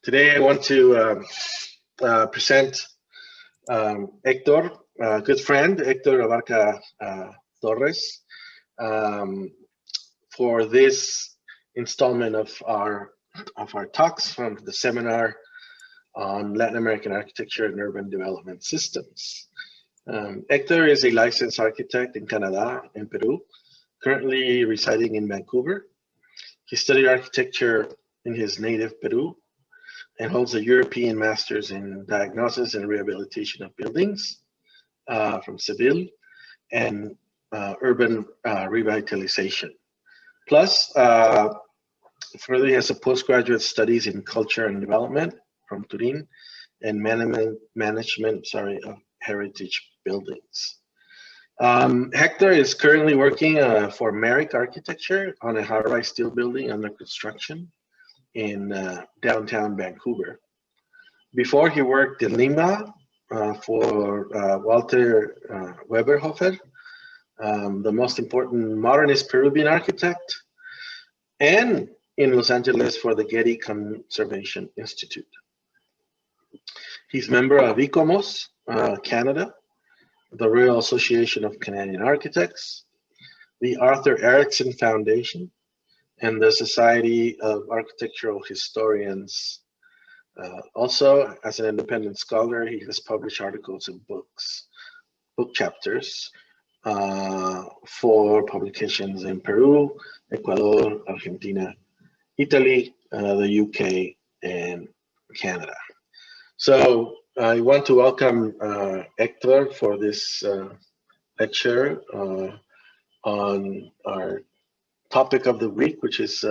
Today I want to present Hector, a good friend, Hector Abarca-Torres, for this installment of our talks from the seminar on Latin American architecture and urban development systems. Hector is a licensed architect in Canada and Peru, currently residing in Vancouver. He studied architecture in his native Peru and holds a European Master's in Diagnosis and Rehabilitation of Buildings from Seville and Urban Revitalization. Plus, further, he has a postgraduate studies in Culture and Development from Turin and management of heritage buildings. Hector is currently working for Merrick Architecture on a high-rise steel building under construction in downtown Vancouver. Before, he worked in Lima for Walter Weberhofer, the most important modernist Peruvian architect, and in Los Angeles for the Getty Conservation Institute. He's member of ICOMOS, Canada, the Royal Association of Canadian Architects, the Arthur Erickson Foundation, and the Society of Architectural Historians. Also, as an independent scholar, he has published articles and book chapters for publications in Peru, Ecuador, Argentina, Italy, the UK, and Canada. So I want to welcome Hector for this lecture on our topic of the week, which is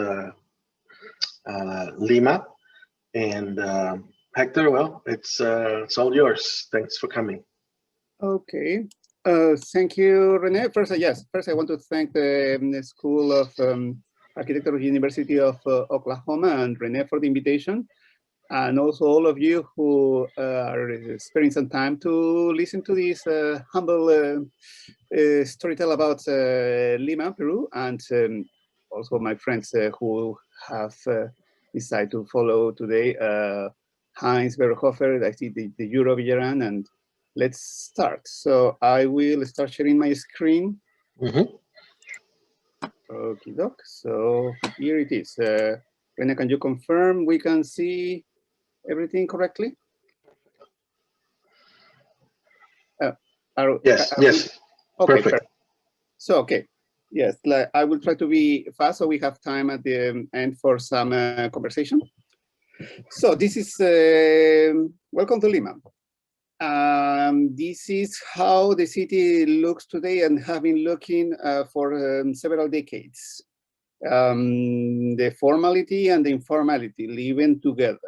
Lima. And Hector, well, it's all yours. Thanks for coming. Okay. Thank you, Rene. First, I want to thank the School of Architecture University of Oklahoma and Rene for the invitation. And also all of you who are spending some time to listen to this humble storytelling about Lima, Peru, and also my friends who have decided to follow today, Heinz Berhofer, I see the Euro Villaran, and let's start. So I will start sharing my screen. Okay, doc. So here it is. Rene, can you confirm we can see everything correctly? Yes. Okay, perfect. So, okay. Yes, I will try to be fast so we have time at the end for some conversation. So this is, welcome to Lima. This is how the city looks today and have been looking for several decades. The formality and the informality living together.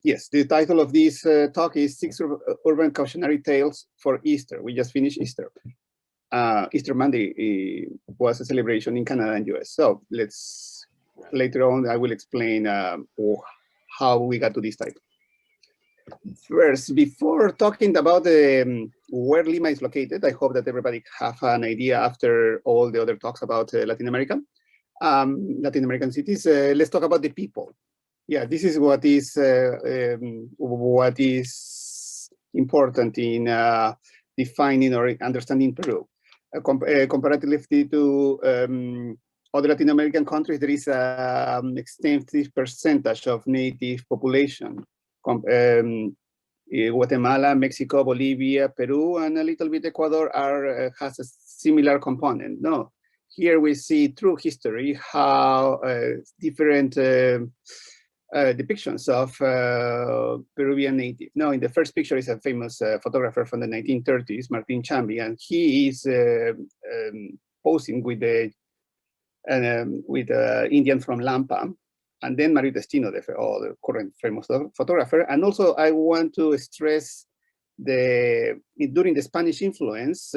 Yes, the title of this talk is 6 Urban Cautionary Tales for Easter. We just finished Easter. Easter Monday was a celebration in Canada and US. So later on, I will explain how we got to this title. First, before talking about where Lima is located, I hope that everybody have an idea after all the other talks about Latin American cities. Let's talk about the people. Yeah, this is what is important in defining or understanding Peru. Comparatively to other Latin American countries, there is an extensive percentage of native population. Guatemala, Mexico, Bolivia, Peru, and a little bit Ecuador has a similar component. No, here we see through history how different depictions of Peruvian native. Now, in the first picture is a famous photographer from the 1930s, Martin Chambi, and he is posing with the Indian from Lampa, and then Mario Destino, the current famous photographer. And also, I want to stress during the Spanish influence,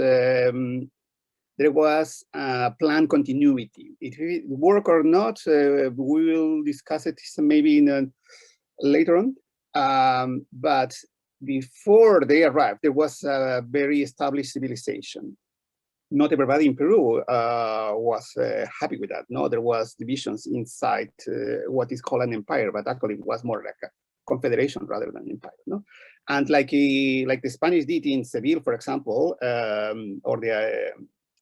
there was a plan continuity. If it work or not, we will discuss it maybe later on. But before they arrived, there was a very established civilization. not everybody in Peru was happy with that. No, there was divisions inside what is called an empire, but actually it was more like a confederation rather than empire. No, and like the Spanish did in Seville, for example, or the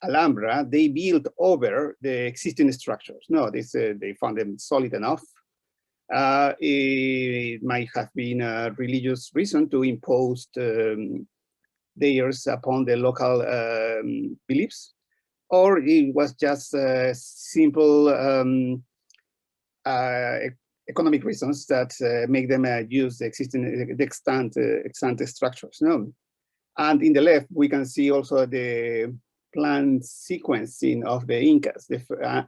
Alhambra, they built over the existing structures. No, they found them solid enough. It might have been a religious reason to impose theirs upon the local beliefs, or it was just simple economic reasons that make them use the existing extant structures. No, and in the left we can see also the planned sequencing of the Incas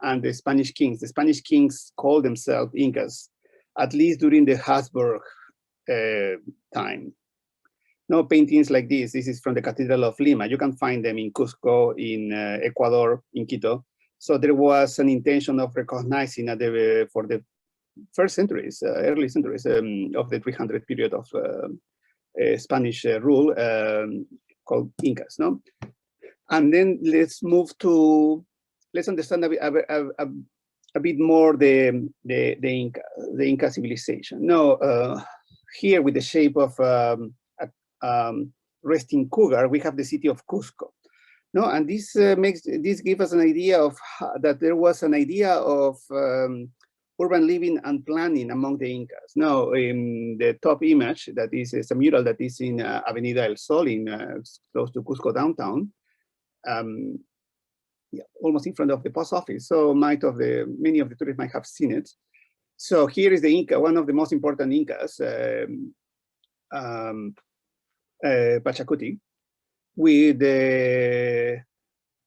and the Spanish kings. The Spanish kings called themselves Incas, at least during the Habsburg time. No, paintings like this is from the Cathedral of Lima. You can find them in Cusco, in Ecuador, in Quito. So there was an intention of recognizing for the first centuries, early centuries of the 300 period of Spanish rule called Incas. No, and then let's understand a bit more the Inca civilization. No, here with the shape of resting cougar, we have the city of Cusco. No, and this gives us an idea of that there was an idea of urban living and planning among the Incas. Now, in the top image, that is a mural that is in Avenida El Sol, in close to Cusco downtown, yeah, almost in front of the post office. So many of the tourists might have seen it. So here is the Inca, one of the most important Incas, Pachacuti, with the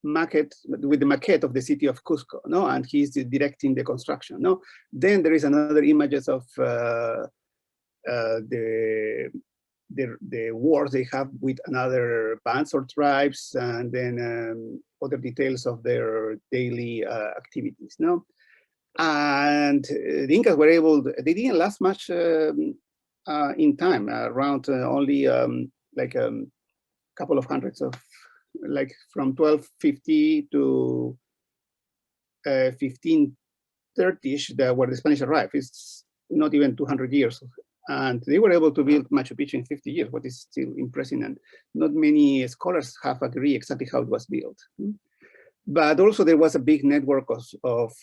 maquette of the city of Cusco, no, and he's directing the construction, no. Then there is another images of the wars they have with another bands or tribes, and then other details of their daily activities, no. And the Incas were able, they didn't last much in time, around only like couple of hundreds of, like from 1250 to 1530-ish, where the Spanish arrived. It's not even 200 years. And they were able to build Machu Picchu in 50 years, what is still impressive. And not many scholars have agreed exactly how it was built. But also there was a big network of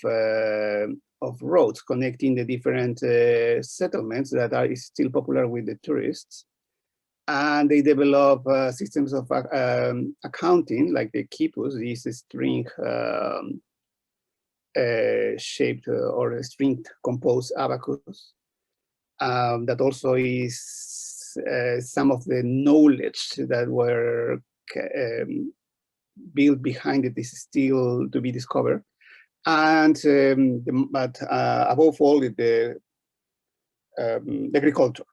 roads connecting the different settlements that are still popular with the tourists. And they develop systems of accounting, like the quipus, this string shaped or a string composed abacus. That also is some of the knowledge that were built behind it is still to be discovered. And but above all, the agriculture.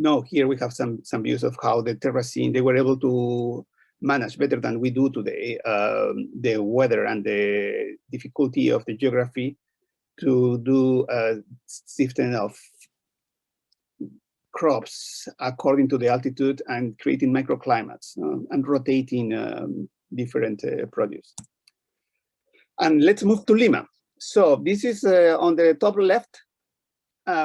No, here we have some views of how the terracing, they were able to manage better than we do today, the weather and the difficulty of the geography to do shifting of crops according to the altitude and creating microclimates and rotating different produce. And let's move to Lima. So this is on the top left.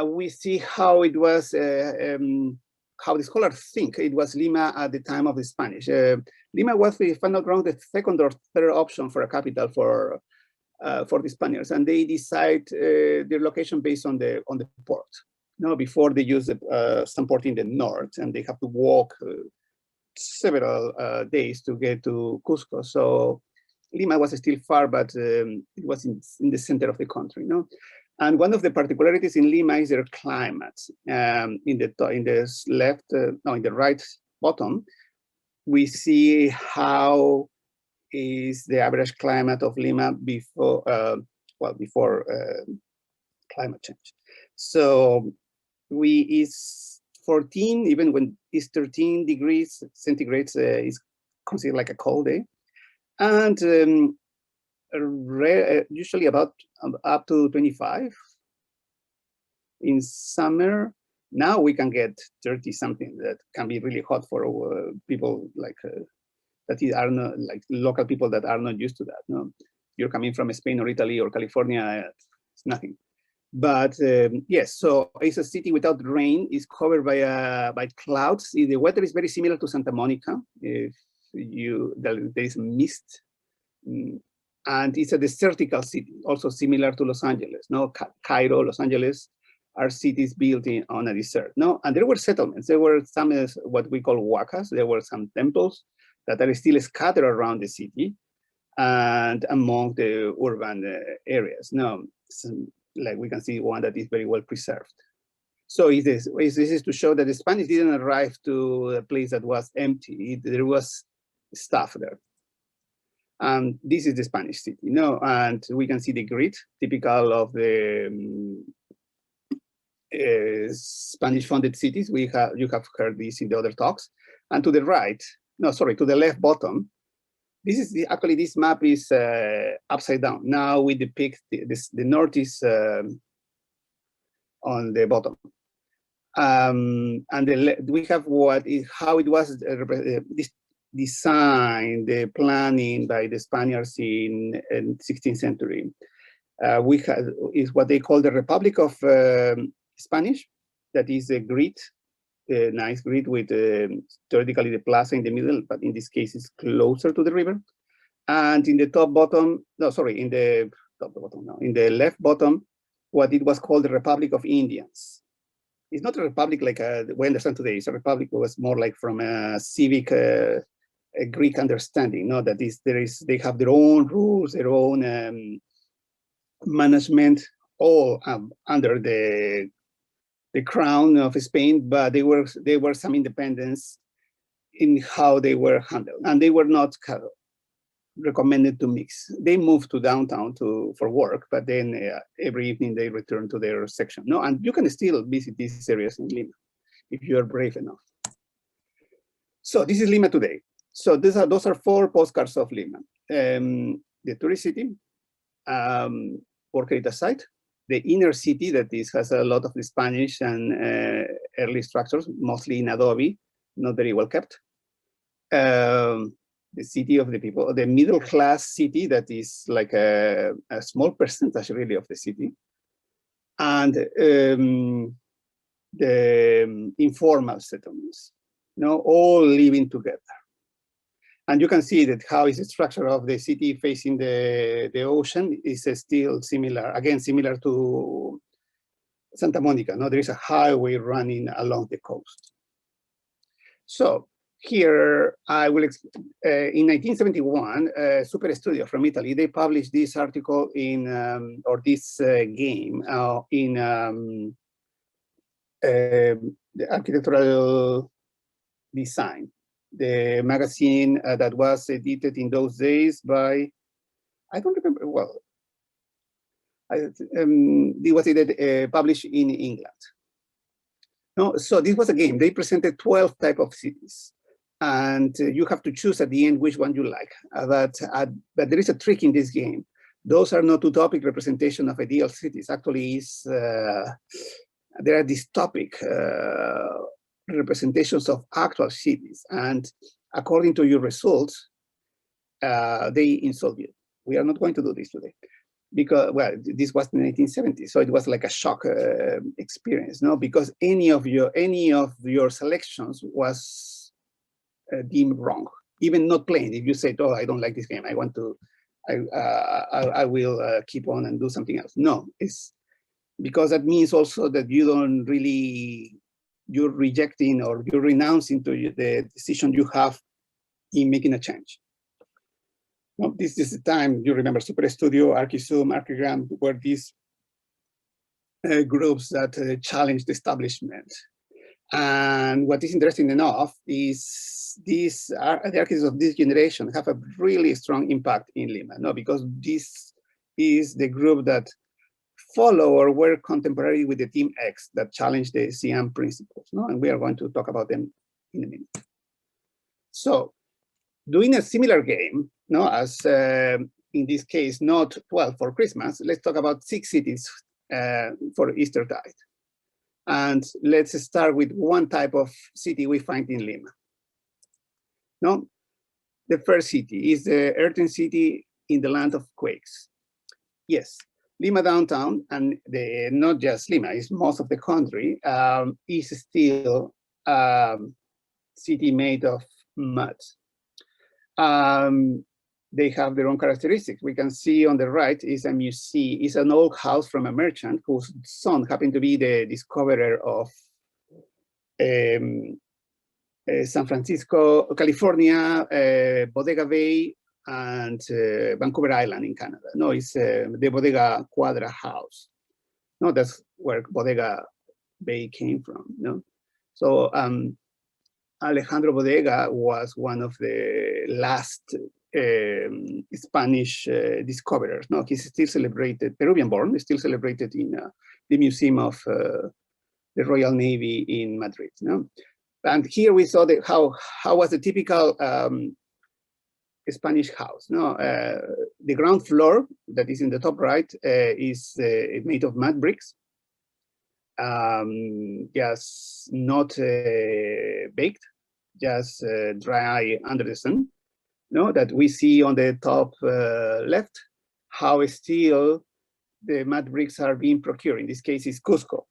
We see how it was, how the scholars think it was Lima at the time of the Spanish. Lima was, if I'm not wrong, the second or third option for a capital for the Spaniards, and they decide their location based on the port. No, before they use some port in the north, and they have to walk several days to get to Cusco. So Lima was still far, but it was in the center of the country. No. And one of the particularities in Lima is their climate. In the left, no, in the right bottom, we see how is the average climate of Lima before, before climate change. So is 14, even when it's 13 degrees centigrade, is considered like a cold day. And usually about up to 25 in summer. Now we can get 30 something that can be really hot for people like that are not like local people that are not used to that. No, you're coming from Spain or Italy or California, it's nothing. But yes, so it's a city without rain. It's covered by clouds. The weather is very similar to Santa Monica. If there is mist, and it's a desertical city, also similar to Los Angeles. No, Cairo, Los Angeles are cities built on a desert. No, and there were settlements. There were some what we call wakas. There were some temples that are still scattered around the city and among the urban areas. No. Like we can see one that is very well preserved. So this is to show that the Spanish didn't arrive to a place that was empty. There was stuff there. And this is the Spanish city, and we can see the grid, typical of the Spanish-founded cities. You have heard this in the other talks. And to the right, to the left bottom, actually this map is upside down. Now we depict the north is on the bottom, and we have how it was this design, the planning by the Spaniards in 16th century. Is what they call the Republic of Spanish. That is a grid. A nice grid with theoretically the plaza in the middle, but in this case it's closer to the river. And in the in the left bottom, what it was called the Republic of Indians. It's not a republic like we understand today. It's a republic that was more like from a civic Greek understanding. That is, they have their own rules, their own management, all under the crown of Spain, but there were some independence in how they were handled, and they were not recommended to mix. They moved to downtown for work, but then every evening they returned to their section. And you can still visit these areas in Lima if you are brave enough. So this is Lima today. So those are 4 postcards of Lima. The tourist city, Work Heritage Site, the inner city that has a lot of the Spanish and early structures, mostly in adobe, not very well kept. The city of the people, the middle class city that is like a small percentage really of the city. And the informal settlements, all living together. And you can see that how is the structure of the city facing the ocean is still similar, again, similar to Santa Monica. There is a highway running along the coast. So here I will, in 1971, Super Studio from Italy, they published this article or this game in the architectural design. The magazine that was edited in those days by, I don't remember well. It was published in England. So this was a game. They presented 12 types of cities, and you have to choose at the end which one you like. But there is a trick in this game. Those are not utopic representation of ideal cities. Actually, there are dystopic representations of actual cities, and according to your results, they insult you. We are not going to do this today because, well, this was in the 1970s, so it was like a shock experience, because any of your selections was deemed wrong, even not playing. If you say, "Oh, I don't like this game. I want to, I will keep on and do something else." No, it's because that means also that you don't really. You're rejecting or you're renouncing to the decision you have in making a change. This is the time, you remember Super Studio, Archizoom, Archigram, were these groups that challenged the establishment. And what is interesting enough is the architects of this generation have a really strong impact in Lima, because this is the group that follow or were contemporary with the Team X that challenged the Siam principles, and we are going to talk about them in a minute. So, doing a similar game, as in this case, not 12 for Christmas, let's talk about 6 cities for Eastertide. And let's start with one type of city we find in Lima. the first city is the earthen city in the land of quakes. Yes, Lima downtown, and not just Lima, it's most of the country, is still city made of mud. They have their own characteristics. We can see on the right is a museum, is an old house from a merchant whose son happened to be the discoverer of San Francisco, California, Bodega Bay, and Vancouver Island in Canada. No, it's the Bodega Quadra house. No, that's where Bodega Bay came from. No, so Alejandro Bodega was one of the last Spanish discoverers. No, he's still celebrated, Peruvian-born, still celebrated in the Museum of the Royal Navy in Madrid. No, and here we saw how was the typical Spanish house. No, the ground floor that is in the top right is made of mud bricks. Just not baked, just dry under the sun. No, that we see on the top left, how still the mud bricks are being procured. In this case, it's Cusco.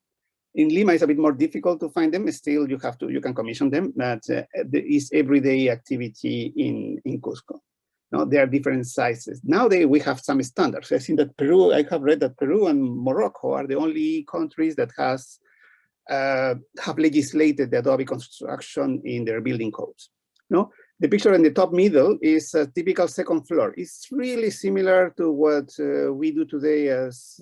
In Lima, it's a bit more difficult to find them. Still, you can commission them, but there is everyday activity in Cusco. No, there are different sizes. Nowadays, we have some standards. I think that Peru, I have read that Peru and Morocco are the only countries that have legislated the Adobe construction in their building codes. No, the picture in the top middle is a typical second floor. It's really similar to what we do today as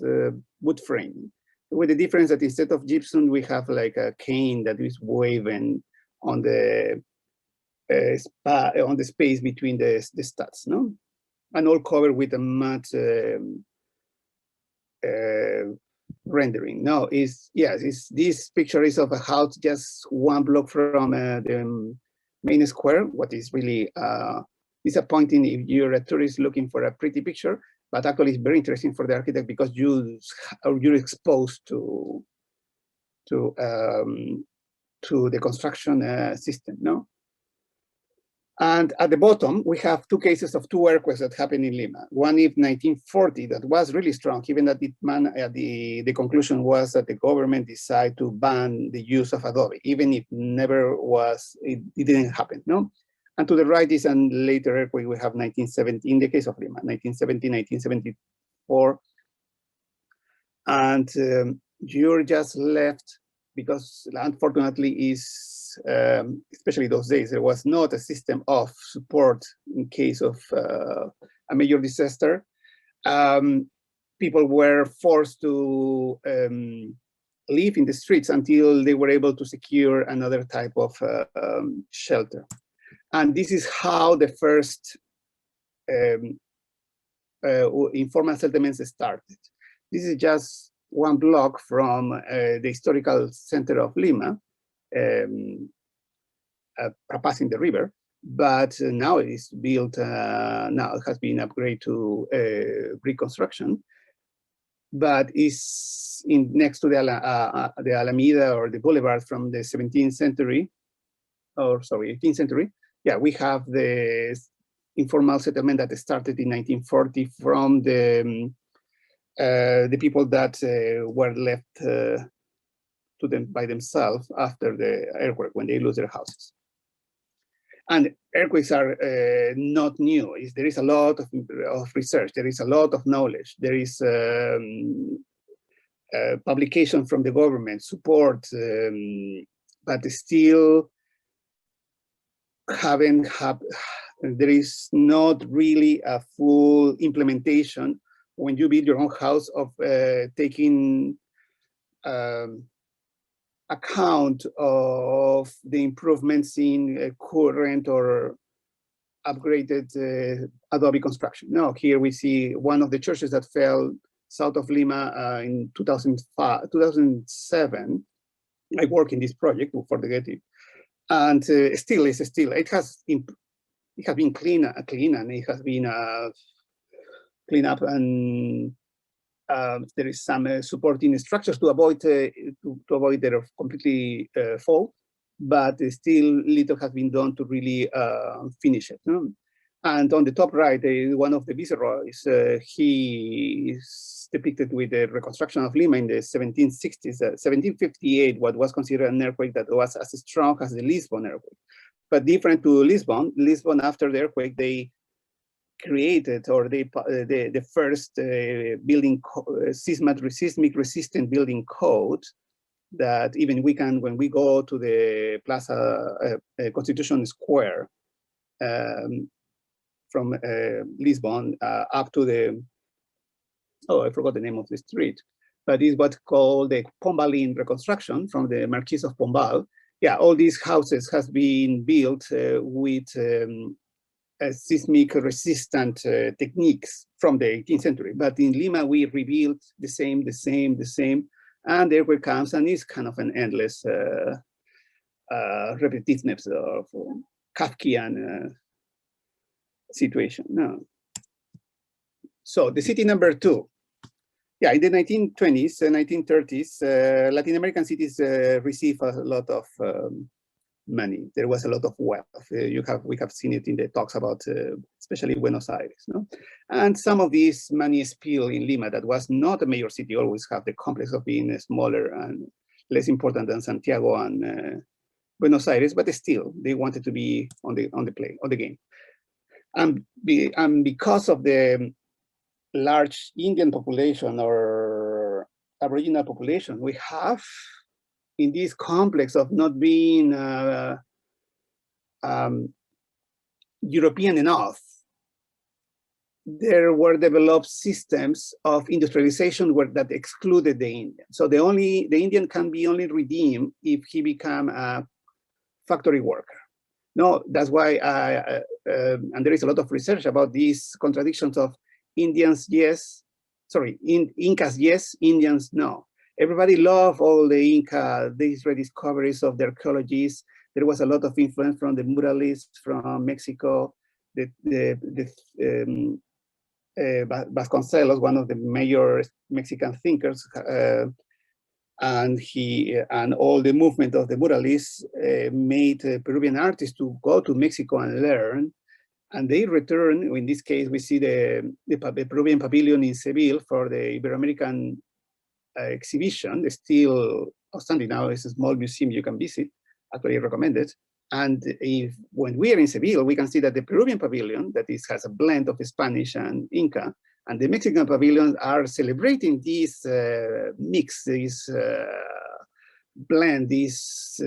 wood framing, with the difference that instead of gypsum, we have like a cane that is waving on the space between the studs, no, and all covered with a mud rendering. No, this picture is of a house just one block from the main square. What is really disappointing if you're a tourist looking for a pretty picture, but actually it's very interesting for the architect because you're exposed to the construction system. No. And at the bottom, we have two cases of two earthquakes that happened in Lima. One in 1940 that was really strong, given that the conclusion was that the government decided to ban the use of adobe, even if it didn't happen, no? And to the right is a later earthquake. We have 1970, in the case of Lima, 1970, 1974. And you're just left, because unfortunately especially those days, there was not a system of support in case of a major disaster. People were forced to live in the streets until they were able to secure another type of shelter. And this is how the first informal settlements started. This is just one block from the historical center of Lima, passing the river, but now it's built, now it has been upgraded to brick construction, but is next to the Alameda or the boulevard from the 17th century, or sorry, 18th century. Yeah, we have the informal settlement that started in 1940 from the people that were left to them by themselves after the earthquake, when they lose their houses. And earthquakes are not new. There is a lot of research. There is a lot of knowledge. There is publication from the government, support, but still there is not really a full implementation when you build your own house of taking account of the improvements in current or upgraded Adobe construction. Now, here we see one of the churches that fell south of Lima in 2007. I work in this project for the Getty, and it has been cleaned and it has been cleaned up, and there is some supporting structures to avoid their completely fall, but still little has been done to really finish it. No? And on the top right, one of the viceroys, he is depicted with the reconstruction of Lima in the 1760s, 1758, what was considered an earthquake that was as strong as the Lisbon earthquake. But different to Lisbon, after the earthquake, they created, or the first building seismic resistant building code that even we can, when we go to the Plaza Constitution Square from Lisbon up to the, oh, I forgot the name of the street, but it's what's called the Pombalin reconstruction from the Marquis of Pombal. Yeah, all these houses has been built with seismic resistant techniques from the 18th century. But in Lima, we rebuilt the same, and the earthquake comes, and it's kind of an endless repetitiveness of Kafkian situation. No. So the city number 2. Yeah, in the 1920s and 1930s, Latin American cities received a lot of money. There was a lot of wealth. We have seen it in the talks about, especially Buenos Aires. No? And some of this money spilled in Lima, that was not a major city, always have the complex of being smaller and less important than Santiago and Buenos Aires, but still, they wanted to be on the game. And because of the large Indian population or Aboriginal population, we have in this complex of not being European enough, there were developed systems of industrialization that excluded the Indian. So the Indian can be only redeemed if he become a factory worker. No, that's why, and there is a lot of research about these contradictions of Indians, yes, sorry, Incas, yes, Indians, no. Everybody loved all the Inca, these rediscoveries of the archaeologists. There was a lot of influence from the muralists from Mexico, Vasconcelos, one of the major Mexican thinkers, and all the movement of the muralists made Peruvian artists to go to Mexico and learn. And they return. In this case, we see the Peruvian Pavilion in Seville for the Ibero-American exhibition. It's still outstanding now. It's a small museum you can visit. Actually, I recommend it. And when we are in Seville, we can see that the Peruvian Pavilion, that has a blend of Spanish and Inca, and the Mexican pavilions are celebrating this mix, this blend, this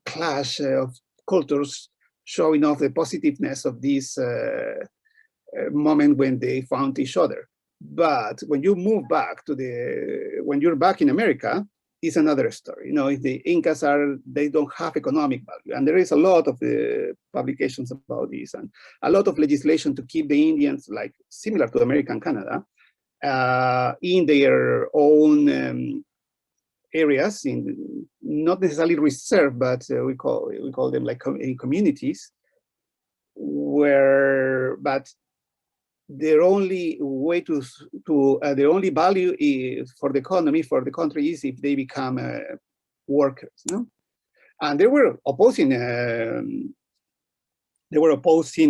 clash of cultures, showing off the positiveness of this moment when they found each other. But when you move back when you're back in America, it's another story. You know, if the Incas they don't have economic value. And there is a lot of publications about this and a lot of legislation to keep the Indians, like similar to American Canada, in their own areas, not necessarily reserved, but we call them like in communities, but their only way their only value is for the economy, for the country, is if they become workers. No? And they were opposing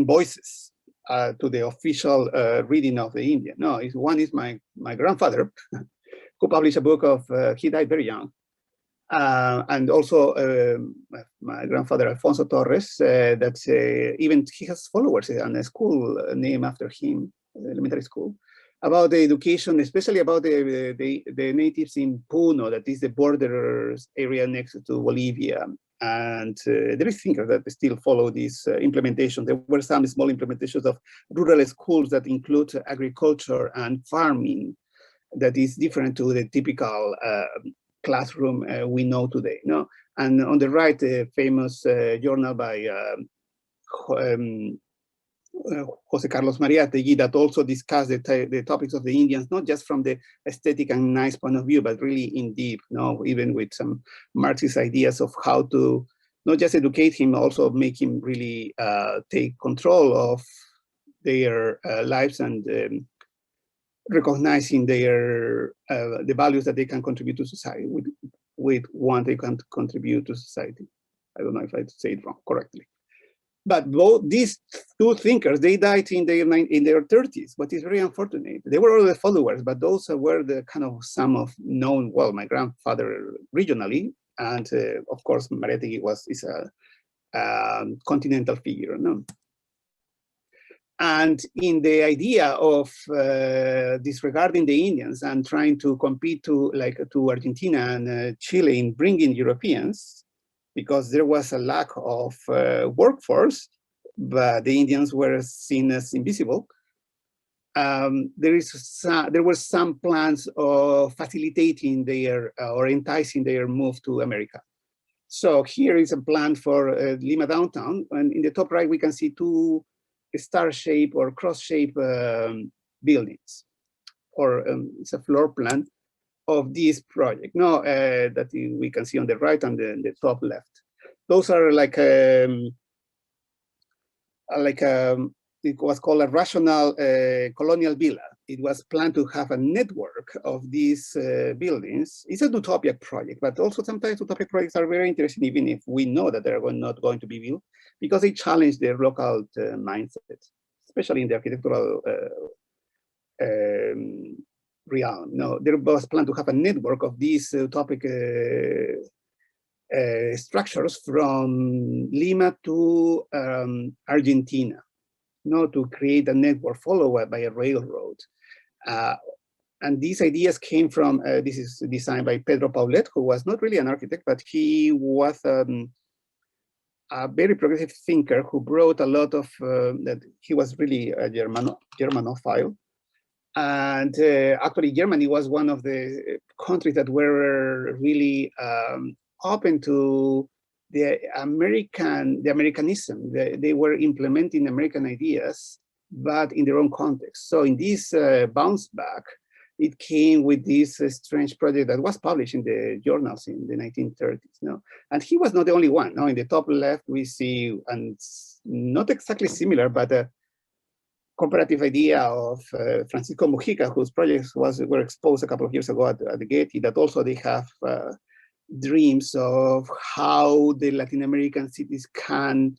voices to the official reading of the Indian. No, one is my grandfather, who published a book of, he died very young. And also my grandfather, Alfonso Torres, even he has followers and a school named after him, elementary school, about the education, especially about the natives in Puno, that is the border area next to Bolivia. And there is thinkers that still follow this implementation. There were some small implementations of rural schools that include agriculture and farming, that is different to the typical classroom we know today. No? And on the right, a famous journal by Jose Carlos Mariátegui that also discussed the topics of the Indians, not just from the aesthetic and nice point of view, but really in deep, even with some Marxist ideas of how to not just educate him, also make him really take control of their lives and recognizing the values that they can contribute to society, with what they can contribute to society. I don't know if I say it wrong correctly. But both these two thinkers, they died in their 30s, what is very unfortunate. They were all the followers, but those were the kind of some of known, well, my grandfather regionally, and of course, Mariátegui is a continental figure. No? And in the idea of disregarding the Indians and trying to compete to Argentina and Chile in bringing Europeans, because there was a lack of workforce, but the Indians were seen as invisible. There were some plans of facilitating their or enticing their move to America. So here is a plan for Lima downtown, and in the top right we can see two star-shaped or cross-shaped buildings, or it's a floor plan of this project. No, that we can see on the right and the top left. Those are it was called a rational colonial villa. It was planned to have a network of these buildings. It's a utopic project, but also sometimes utopic projects are very interesting, even if we know that they're not going to be built, because they challenge their local mindset, especially in the architectural realm. No, there was planned to have a network of these utopic structures from Lima to Argentina, to create a network followed by a railroad. And these ideas came from, this is designed by Pedro Paulet, who was not really an architect, but he was a very progressive thinker who brought a lot of, that he was really a Germanophile. And actually Germany was one of the countries that were really open to the Americanism. They were implementing American ideas, but in their own context. So in this bounce back, it came with this strange project that was published in the journals in the 1930s. No? And he was not the only one. No? In the top left, we see, and not exactly similar, but a comparative idea of Francisco Mujica, whose projects were exposed a couple of years ago at the Getty, that also they have dreams of how the Latin American cities can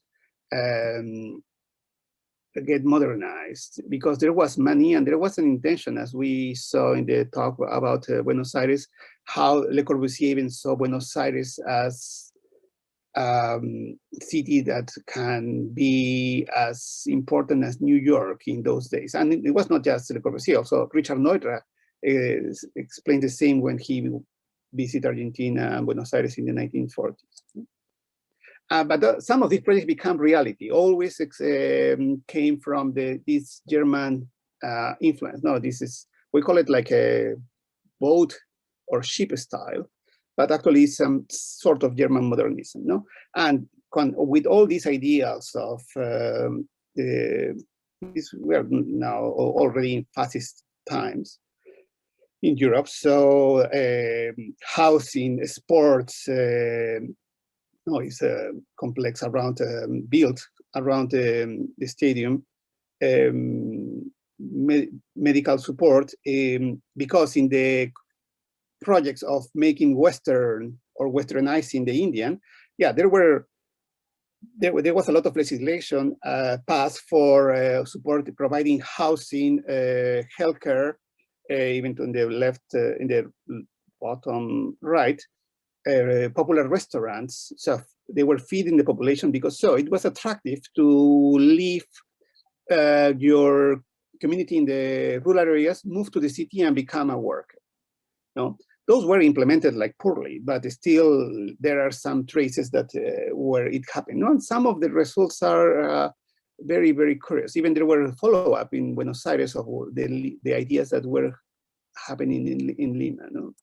get modernized, because there was money and there was an intention, as we saw in the talk about Buenos Aires, how Le Corbusier even saw Buenos Aires as city that can be as important as New York in those days. And it was not just Le Corbusier, also Richard Neutra explained the same when he visited Argentina and Buenos Aires in the 1940s. But some of these projects become reality, always came from this German influence. No, this is, we call it like a boat or ship style, but actually some sort of German modernism, no? And with all these ideas of, we are now already in fascist times in Europe, so housing, sports, it's a complex around, built around the stadium, medical support, because in the projects of making Western or Westernizing the Indian, yeah, there was a lot of legislation passed for support, providing housing, healthcare, even on the left, in the bottom right, popular restaurants. So they were feeding the population, because so it was attractive to leave your community in the rural areas, move to the city and become a worker. No, those were implemented like poorly, but still there are some traces that where it happened. No? And some of the results are very, very curious. Even there were follow-up in Buenos Aires of the ideas that were happening in Lima. No?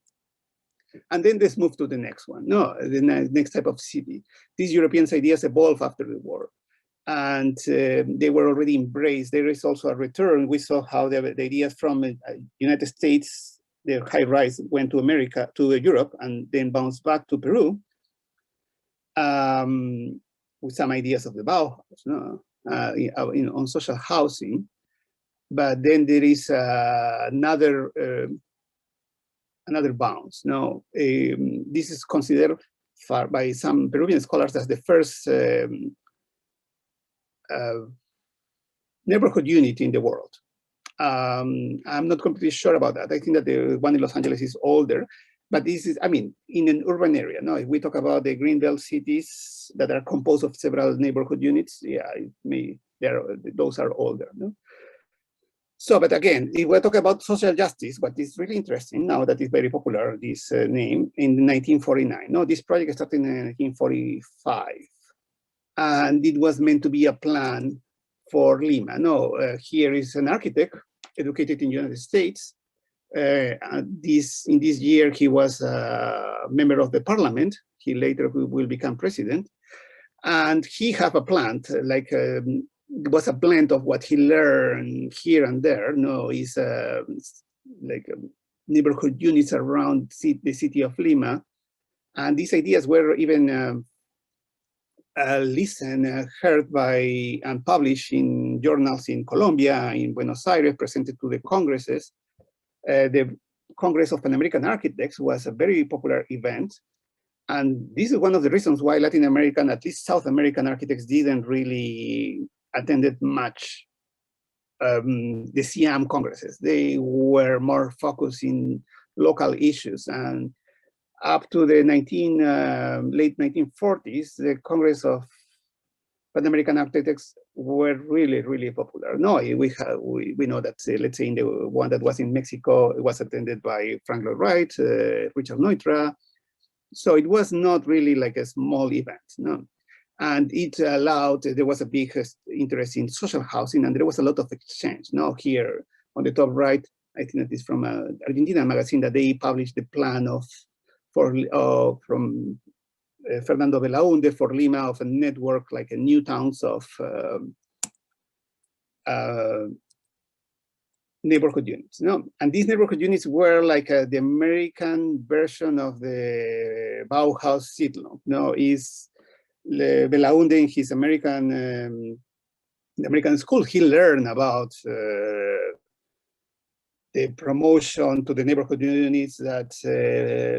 And then let's move to the next one. No, the next type of city. These European ideas evolved after the war, and they were already embraced. There is also a return. We saw how the ideas from the United States, the high rise, went to America, to Europe, and then bounced back to Peru with some ideas of the Bauhaus, no? On social housing. But then there is another bounce. No, this is considered by some Peruvian scholars as the first neighborhood unit in the world. I'm not completely sure about that. I think that the one in Los Angeles is older, but this is, I mean, in an urban area. No, if we talk about the Greenbelt cities that are composed of several neighborhood units, yeah, those are older. No? So, but again, if we're talking about social justice, what is really interesting now that is very popular, this name, in 1949. No, this project started in 1945, and it was meant to be a plan for Lima. No, here is an architect educated in the United States. In this year, he was a member of the parliament. He later will become president. And he have a plant, like it was a blend of what he learned here and there. No, is like neighborhood units around the city of Lima. And these ideas were even heard by and published in journals in Colombia, in Buenos Aires, presented to the congresses. The Congress of Pan-American Architects was a very popular event. And this is one of the reasons why Latin American, at least South American architects didn't really attended much the CIAM congresses. They were more focused in local issues. And up to the late 1940s, the Congress of Pan-American Architects were really, really popular. No, we know that, let's say in the one that was in Mexico, it was attended by Frank Lloyd Wright, Richard Neutra. So it was not really like a small event, no. And it allowed, there was a big interest in social housing, and there was a lot of exchange. Now here on the top right, I think that is from Argentina magazine that they published the plan from Fernando Belaunde for Lima of a network, like a new towns of neighborhood units. No? And these neighborhood units were like the American version of the Bauhaus Siedlung. No, is Belaunde in his American school, he learned about the promotion to the neighborhood units that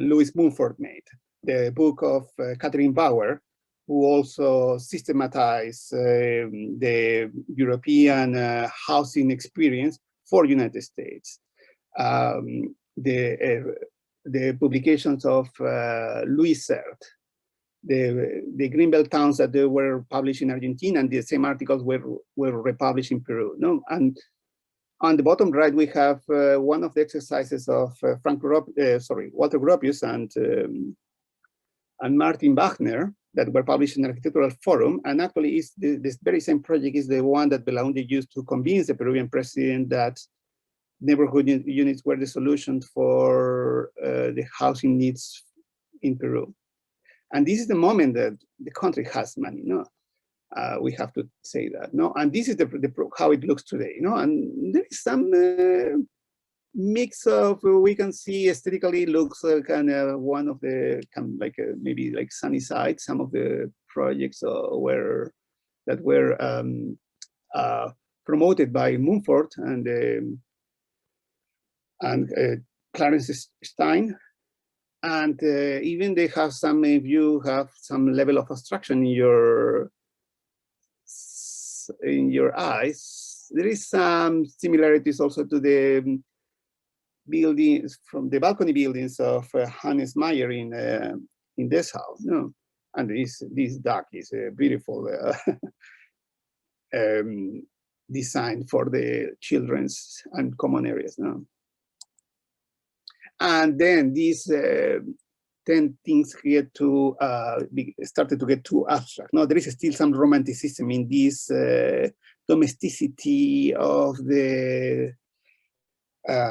Louis Mumford made. The book of Catherine Bauer, who also systematized the European housing experience for United States. The publications of Louis Sert, the Greenbelt towns that they were published in Argentina, and the same articles were republished in Peru. No? And on the bottom right, we have one of the exercises of Walter Gropius and Martin Wagner that were published in Architectural Forum. And actually, this very same project is the one that Belaunde used to convince the Peruvian president that neighborhood units were the solution for the housing needs in Peru. And this is the moment that the country has money, no? We have to say that, no? And this is how it looks today, no? And there is some mix of, we can see aesthetically looks kind of one of the, maybe like sunny side, some of the projects that were promoted by Mumford and Clarence Stein. And even they have some, if you have some level of abstraction in your eyes, there is some similarities also to the buildings, from the balcony buildings of Hannes Meyer in Dessau. No? And this duck is a beautiful design for the children's and common areas. No? And then these 10 things started to get too abstract. No, there is still some romanticism in this domesticity of the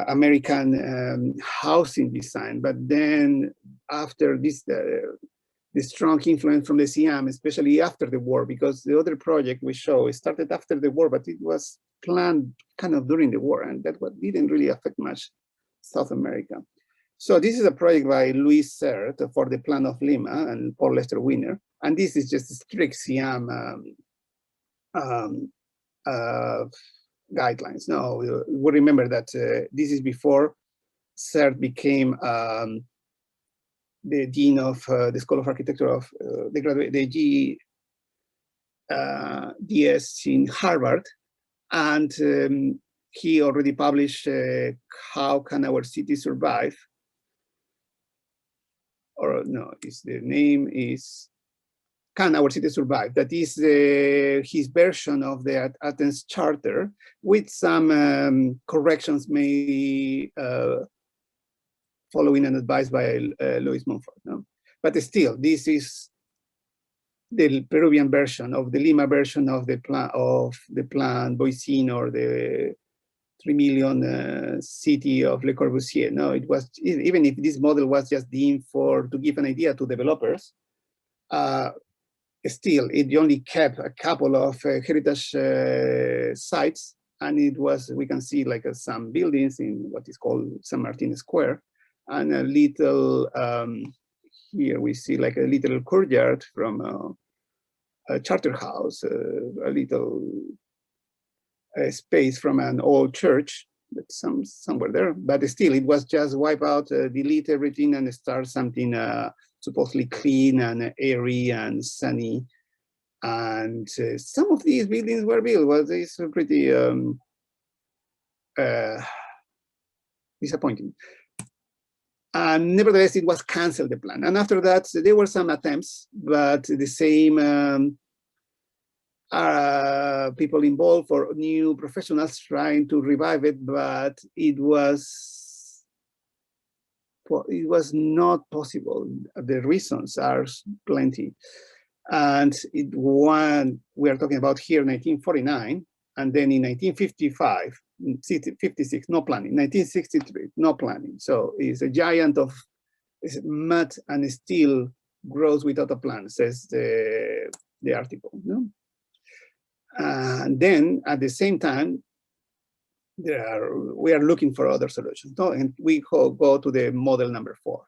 American housing design. But then after this, the strong influence from the CIAM, especially after the war, because the other project we show started after the war, but it was planned kind of during the war, and that didn't really affect much South America. So this is a project by Louis Sert for the Plan of Lima and Paul Lester Winner. And this is just a strict CIAM guidelines. No, we remember that this is before Sert became the dean of the School of Architecture of the DS in Harvard, and he already published How Can Our City Survive? Or no, the name is Can Our City Survive? That is his version of the Athens Charter, with some corrections made following an advice by Louis Mumford. No? But still, this is the Peruvian version of the Lima version of the plan Boisin, or the 3 million city of Le Corbusier. No, it was, even if this model was just deemed to give an idea to developers, still it only kept a couple of heritage sites, and it was, we can see like some buildings in what is called San Martin Square, and a little, here we see like a little courtyard from a charter house, a little space from an old church, but somewhere there. But still, it was just wipe out, delete everything, and start something supposedly clean and airy and sunny. And some of these buildings were built. Well, it's pretty disappointing. And nevertheless, it was canceled, the plan. And after that, there were some attempts, but the same people involved, or new professionals trying to revive it, but it was not possible. The reasons are plenty. And we are talking about here 1949, and then in 1955, 56, no planning, 1963, no planning. So it's a giant of mud and steel grows without a plan, says the article. No? And then at the same time, we are looking for other solutions. No? And we go to the model number 4.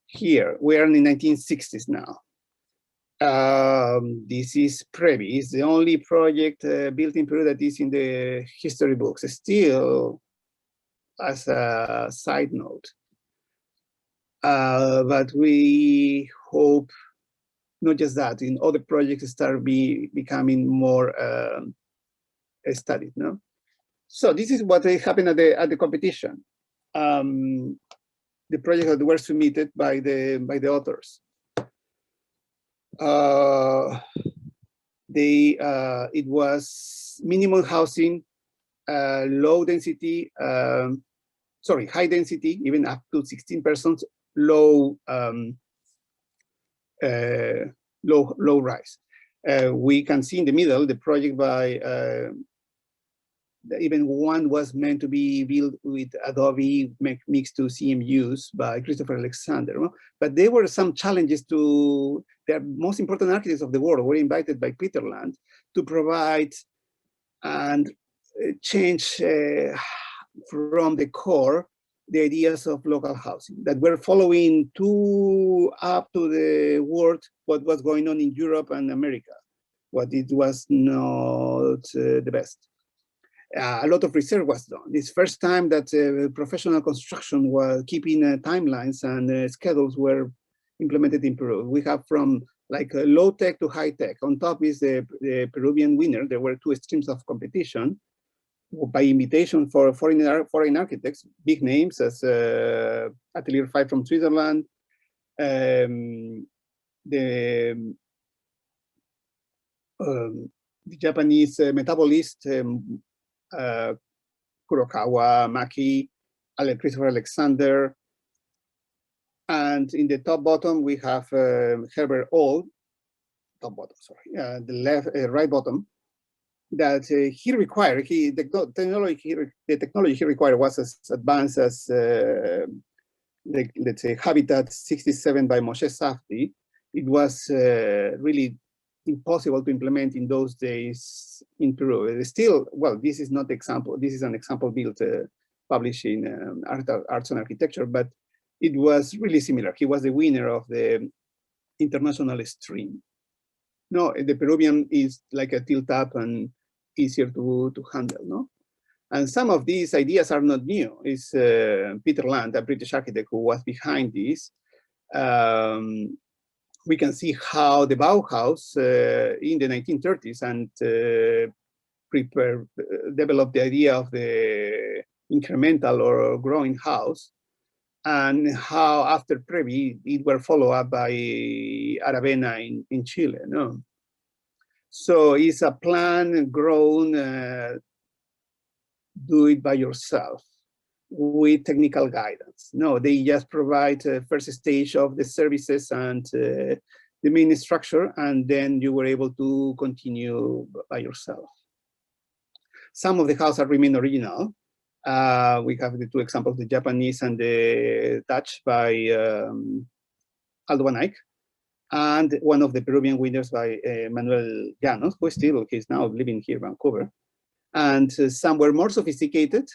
Here, we are in the 1960s now. This is Previ. It's the only project built in Peru that is in the history books. Still, as a side note, but we hope not just that, in other projects start becoming more studied. No, so this is what happened at the competition. The projects that were submitted by the authors. It was minimum housing, low density, high density, even up to 16 persons, low rise. We can see in the middle the project by even one was meant to be built with Adobe mixed to CMUs by Christopher Alexander. No? But there were some challenges to the most important architects of the world were invited by Peter Land to provide and change from the core the ideas of local housing that were following up to the world what was going on in Europe and America, what it was not the best. A lot of research was done. It's first time that professional construction was keeping timelines and schedules were implemented in Peru. We have from like low tech to high tech. On top is the Peruvian winner. There were 2 streams of competition by invitation for foreign architects, big names as Atelier 5 from Switzerland, the Japanese metabolist Kurokawa, Maki, Christopher Alexander, and in the top bottom we have Herbert Old, the right bottom, that he required. The technology he required was as advanced as let's say Habitat 67 by Moshe Safdie. It was really impossible to implement in those days in Peru. It is still, well, this is not the example. This is an example built, published in Arts and Architecture, but it was really similar. He was the winner of the international stream. No, the Peruvian is like a tilt up and easier to handle, no? And some of these ideas are not new. It's Peter Land, a British architect who was behind this, we can see how the Bauhaus in the 1930s and developed the idea of the incremental or growing house, and how after Previ it were followed up by Aravena in Chile. No, so it's a plan grown, do it by yourself with technical guidance. No, they just provide first stage of the services and the main structure, and then you were able to continue by yourself. Some of the houses remain original. We have the two examples, the Japanese and the Dutch by Aldo Van Eyck, and one of the Peruvian winners by Manuel Llanos, who is now living here in Vancouver. And some were more sophisticated,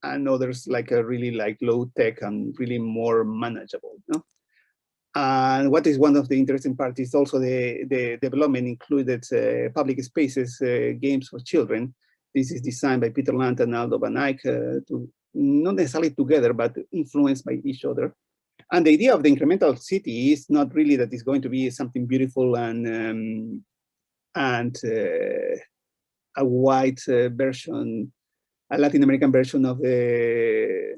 and others like really like low tech and really more manageable. No? And what is one of the interesting parts is also the development included public spaces, games for children. This is designed by Peter Land and Aldo Van Eyck, not necessarily together, but influenced by each other. And the idea of the incremental city is not really that it's going to be something beautiful and a white version, a Latin American version of the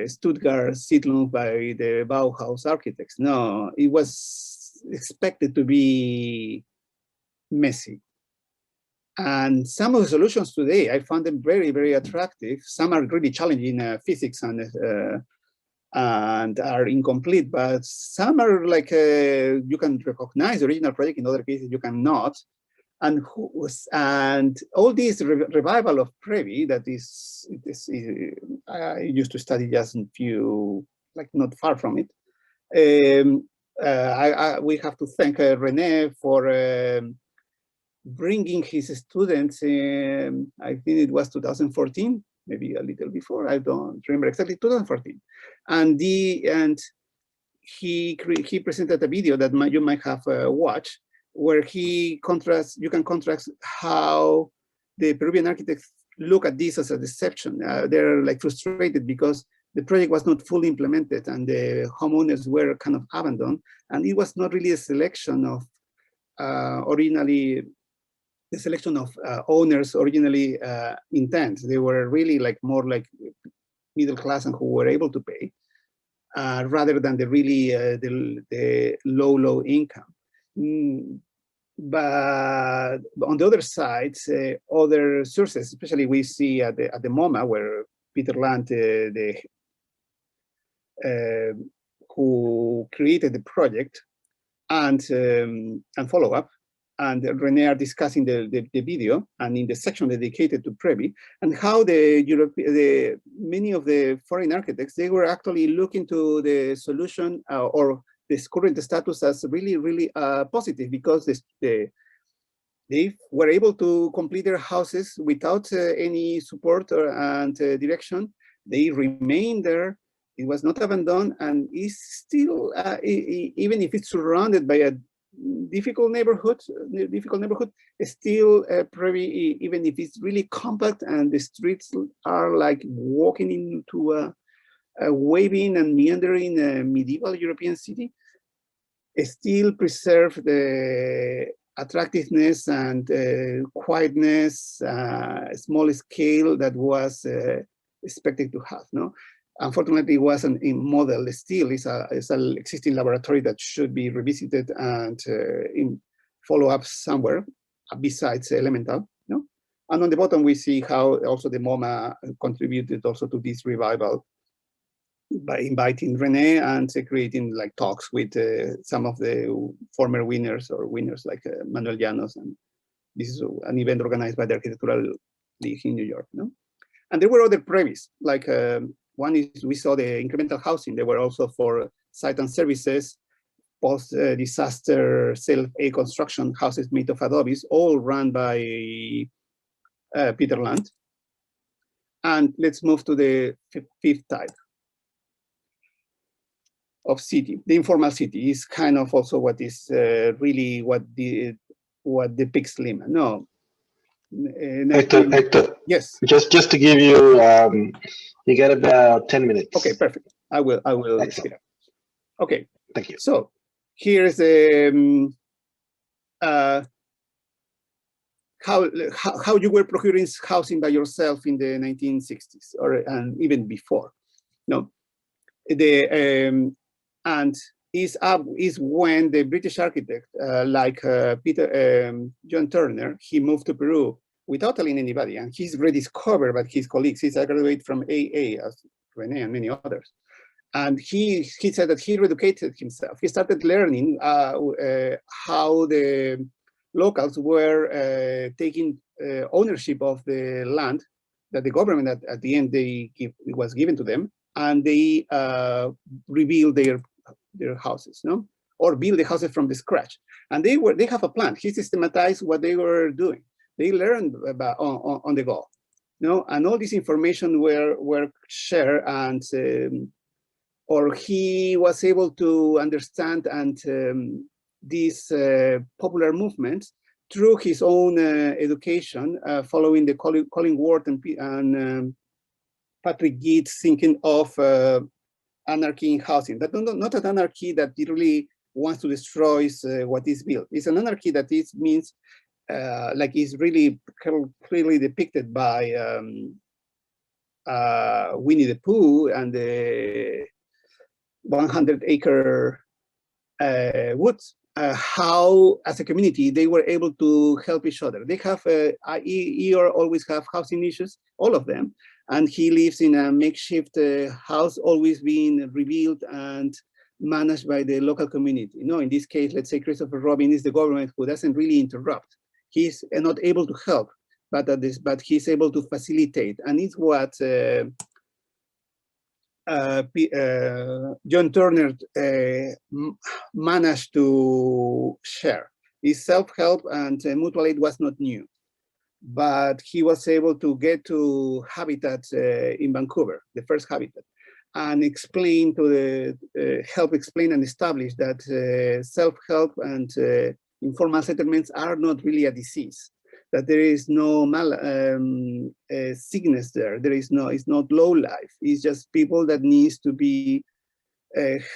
Stuttgart Siedlung by the Bauhaus architects. No, it was expected to be messy. And some of the solutions today, I found them very, very attractive. Some are really challenging physics and are incomplete, but some are like, you can recognize the original project, in other cases you cannot. And all this revival of Previ that is I used to study just a few, like not far from it. We have to thank Rene for bringing his students, I think it was 2014, maybe a little before, I don't remember exactly, 2014. And he presented a video that you might have watched, where you can contrast how the Peruvian architects look at this as a deception. They're like frustrated because the project was not fully implemented and the homeowners were kind of abandoned. And it was not really a selection of owners originally intent. They were really like more like middle class and who were able to pay, rather than the really the low income. But on the other side, other sources, especially we see at the MoMA, where Peter Land, who created the project, and follow up, and Rene are discussing the video, and in the section dedicated to Previ, and how many of the foreign architects, they were actually looking to the solution or this current status as really, really positive, because they were able to complete their houses without any support and direction. They remained there. It was not abandoned, and is still, even if it's surrounded by a difficult neighborhood, still Previ, even if it's really compact and the streets are like walking into a waving and meandering medieval European city, still preserve the attractiveness and quietness, small scale that was expected to have. No, unfortunately, it wasn't a model. Still, it's an existing laboratory that should be revisited and follow up somewhere besides Elemental. No, and on the bottom we see how also the MoMA contributed also to this revival by inviting Rene and creating like talks with some of the former winners like Manuel Llanos, and this is an event organized by the Architectural League in New York. No? And there were other Previs, like one is we saw the incremental housing. They were also for site and services, post-disaster self-aid construction houses made of adobes, all run by Peter Land. And let's move to the fifth type of city. The informal city is kind of also what is really what depicts Lima. No, Hector. Yes. Just to give you, you got about 10 minutes. Okay, perfect. I will speed up. Okay. Thank you. So here is how you were procuring housing by yourself in the 1960s and even before. No, and is when the British architect like John Turner, he moved to Peru without telling anybody, and he's rediscovered by his colleagues. He's a graduate from AA, as Rene and many others. And he said that he reeducated himself. He started learning how the locals were taking ownership of the land that the government at the end it was given to them, and they rebuild their houses, no, or build the houses from the scratch. And they have a plan. He systematized what they were doing. They learned about on the go, no, and all this information were shared, and or he was able to understand and these popular movements through his own education, following the Colin Ward and Patrick Geeds thinking of anarchy in housing. That not an anarchy that really wants to destroy what is built. It's an anarchy that means like is really clearly depicted by Winnie the Pooh and the 100-acre woods. How, as a community, they were able to help each other. They have, Eeyore always have housing issues, all of them, and he lives in a makeshift house, always being rebuilt and managed by the local community. No, in this case, let's say Christopher Robin is the government who doesn't really interrupt. He's not able to help, but he's able to facilitate, and it's what John Turner managed to share. His self-help and mutual aid was not new, but he was able to get to Habitat in Vancouver, the first Habitat, and explain to help explain and establish that self-help and informal settlements are not really a disease, that there is no sickness there. There is no, it's not low life. It's just people that needs to be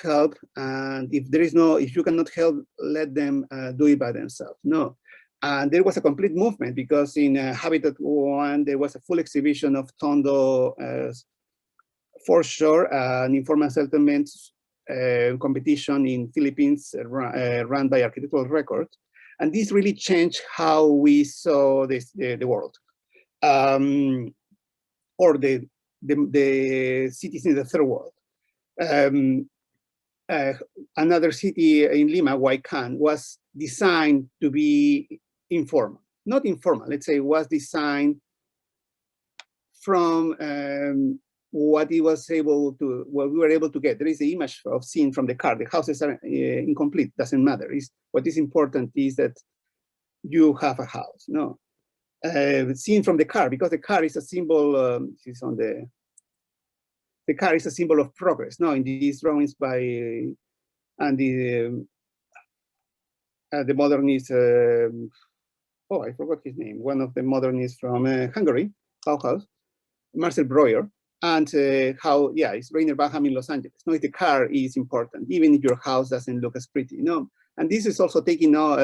helped. And if you cannot help, let them do it by themselves. No. And there was a complete movement, because in Habitat 1, there was a full exhibition of Tondo foreshore and informal settlements competition in Philippines run by Architectural Record. And this really changed how we saw the world, or the cities in the third world. Another city in Lima, Huaycan, was designed to be informal. Not informal, let's say, was designed from what we were able to get. There is the image of seen from the car. The houses are incomplete, doesn't matter. What is important is that you have a house, no? Seen from the car, because the car is a symbol, the car is a symbol of progress, no? In these drawings by, and the modernist, oh, I forgot his name, one of the modernists from Hungary, Bauhaus, Marcel Breuer, and how, yeah, it's Rainer Baham in Los Angeles. No, the car is important, even if your house doesn't look as pretty, no? And this is also taking now,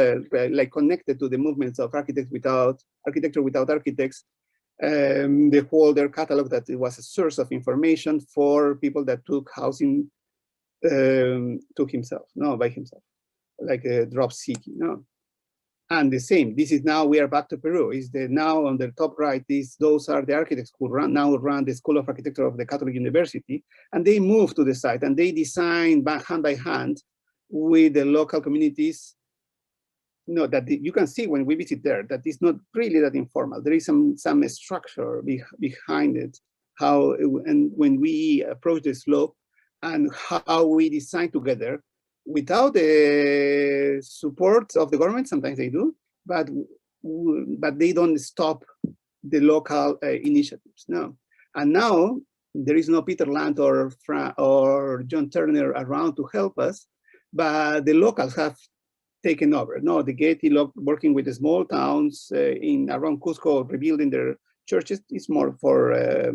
like connected to the movements of architecture without architects, the Holder catalog, that it was a source of information for people that took housing by himself, like Drop City, no? And the same, this is now, we are back to Peru. Is the now on the top right, those are the architects who now run the School of Architecture of the Catholic University, and they moved to the site and they design hand by hand with the local communities. No, that you can see when we visit there, that it's not really that informal. There is some structure behind it, how, and when we approach the slope and how we design together, without the support of the government. Sometimes they do, but they don't stop the local initiatives. No, and now there is no Peter Land or John Turner around to help us, but the locals have taken over. No, the Getty working with the small towns around Cusco, rebuilding their churches, is more for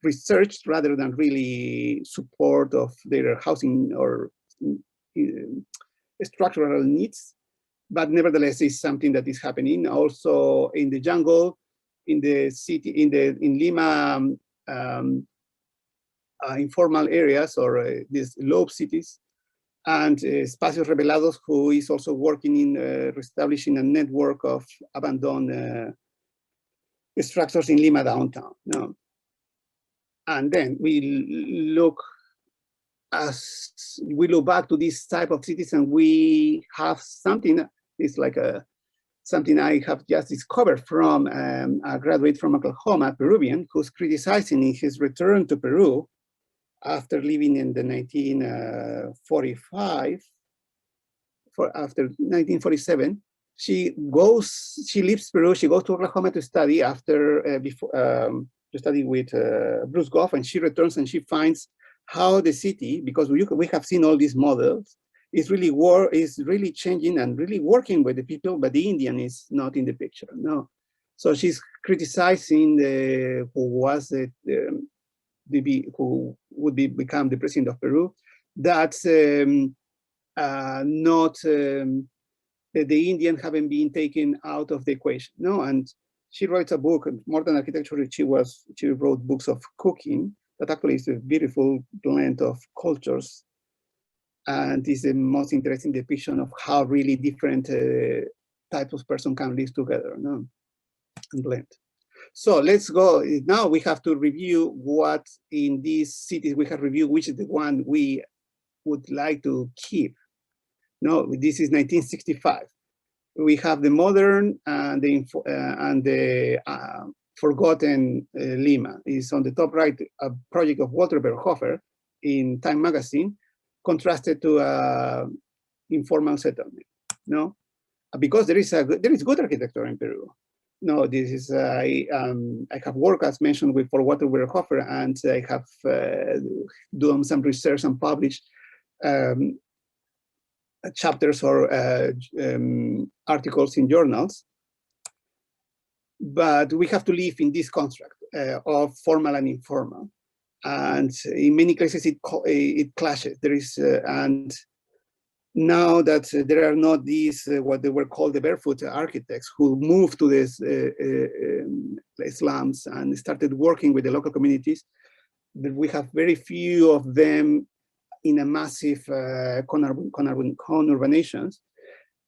research rather than really support of their housing or structural needs, but nevertheless, it's something that is happening. Also in the jungle, in the city, in Lima, informal areas or these lobe cities, and Espacios Revelados, who is also working in establishing a network of abandoned structures in Lima downtown. No? And then we look back to this type of cities, and we have something. It's like something I have just discovered from a graduate from Oklahoma, Peruvian, who's criticizing in his return to Peru after living in the 1945, after 1947, she leaves Peru, she goes to Oklahoma to study to study with Bruce Goff, and she returns and she finds how the city, because we have seen all these models, is really changing and really working with the people, but the Indian is not in the picture, no. So she's criticizing who would become the president of Peru, that the Indian haven't been taken out of the equation, no? And she writes a book, Modern Architecture. She wrote books of cooking that actually is a beautiful blend of cultures, and is the most interesting depiction of how really different types of person can live together, no? And blend. So let's go. Now we have to review what in these cities we have reviewed, which is the one we would like to keep. No, this is 1965. We have the modern and the forgotten Lima. Is on the top right, a project of Walter Berhofer in Time magazine, contrasted to informal settlement. No, because there is good architecture in Peru. No, this is I have worked, as mentioned, for Walter Berhofer, and I have done some research and published chapters or articles in journals. But we have to live in this construct of formal and informal, and in many cases it clashes. There is and now that there are not these what they were called the barefoot architects who moved to these slums and started working with the local communities, that we have very few of them in a massive conurbations,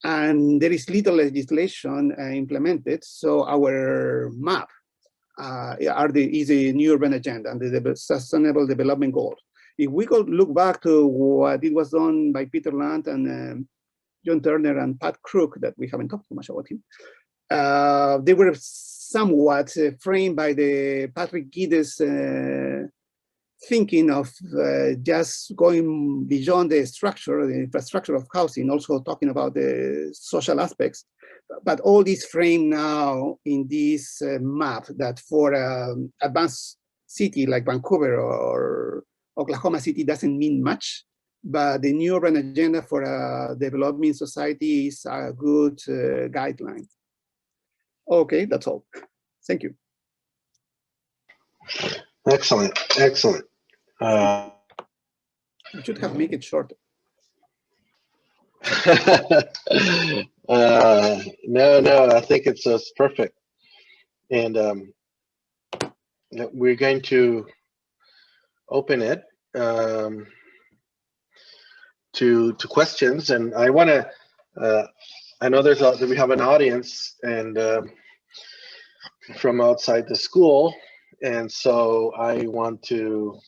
and there is little legislation implemented. So our map is a new urban agenda and the sustainable development goals. If we could look back to what it was done by Peter Land and John Turner and Pat Crook, that we haven't talked too much about him, they were somewhat framed by the Patrick Guedes thinking of just going beyond the structure, the infrastructure of housing, also talking about the social aspects. But all this framed now in this map that for an advanced city like Vancouver or Oklahoma City doesn't mean much, but the new urban agenda for a developing society is a good guideline. Okay, that's all. Thank you. Excellent, excellent. You should have make it shorter. No, I think it's perfect. And we're going to open it to questions. And I want to, I know we have an audience and from outside the school. And so I want to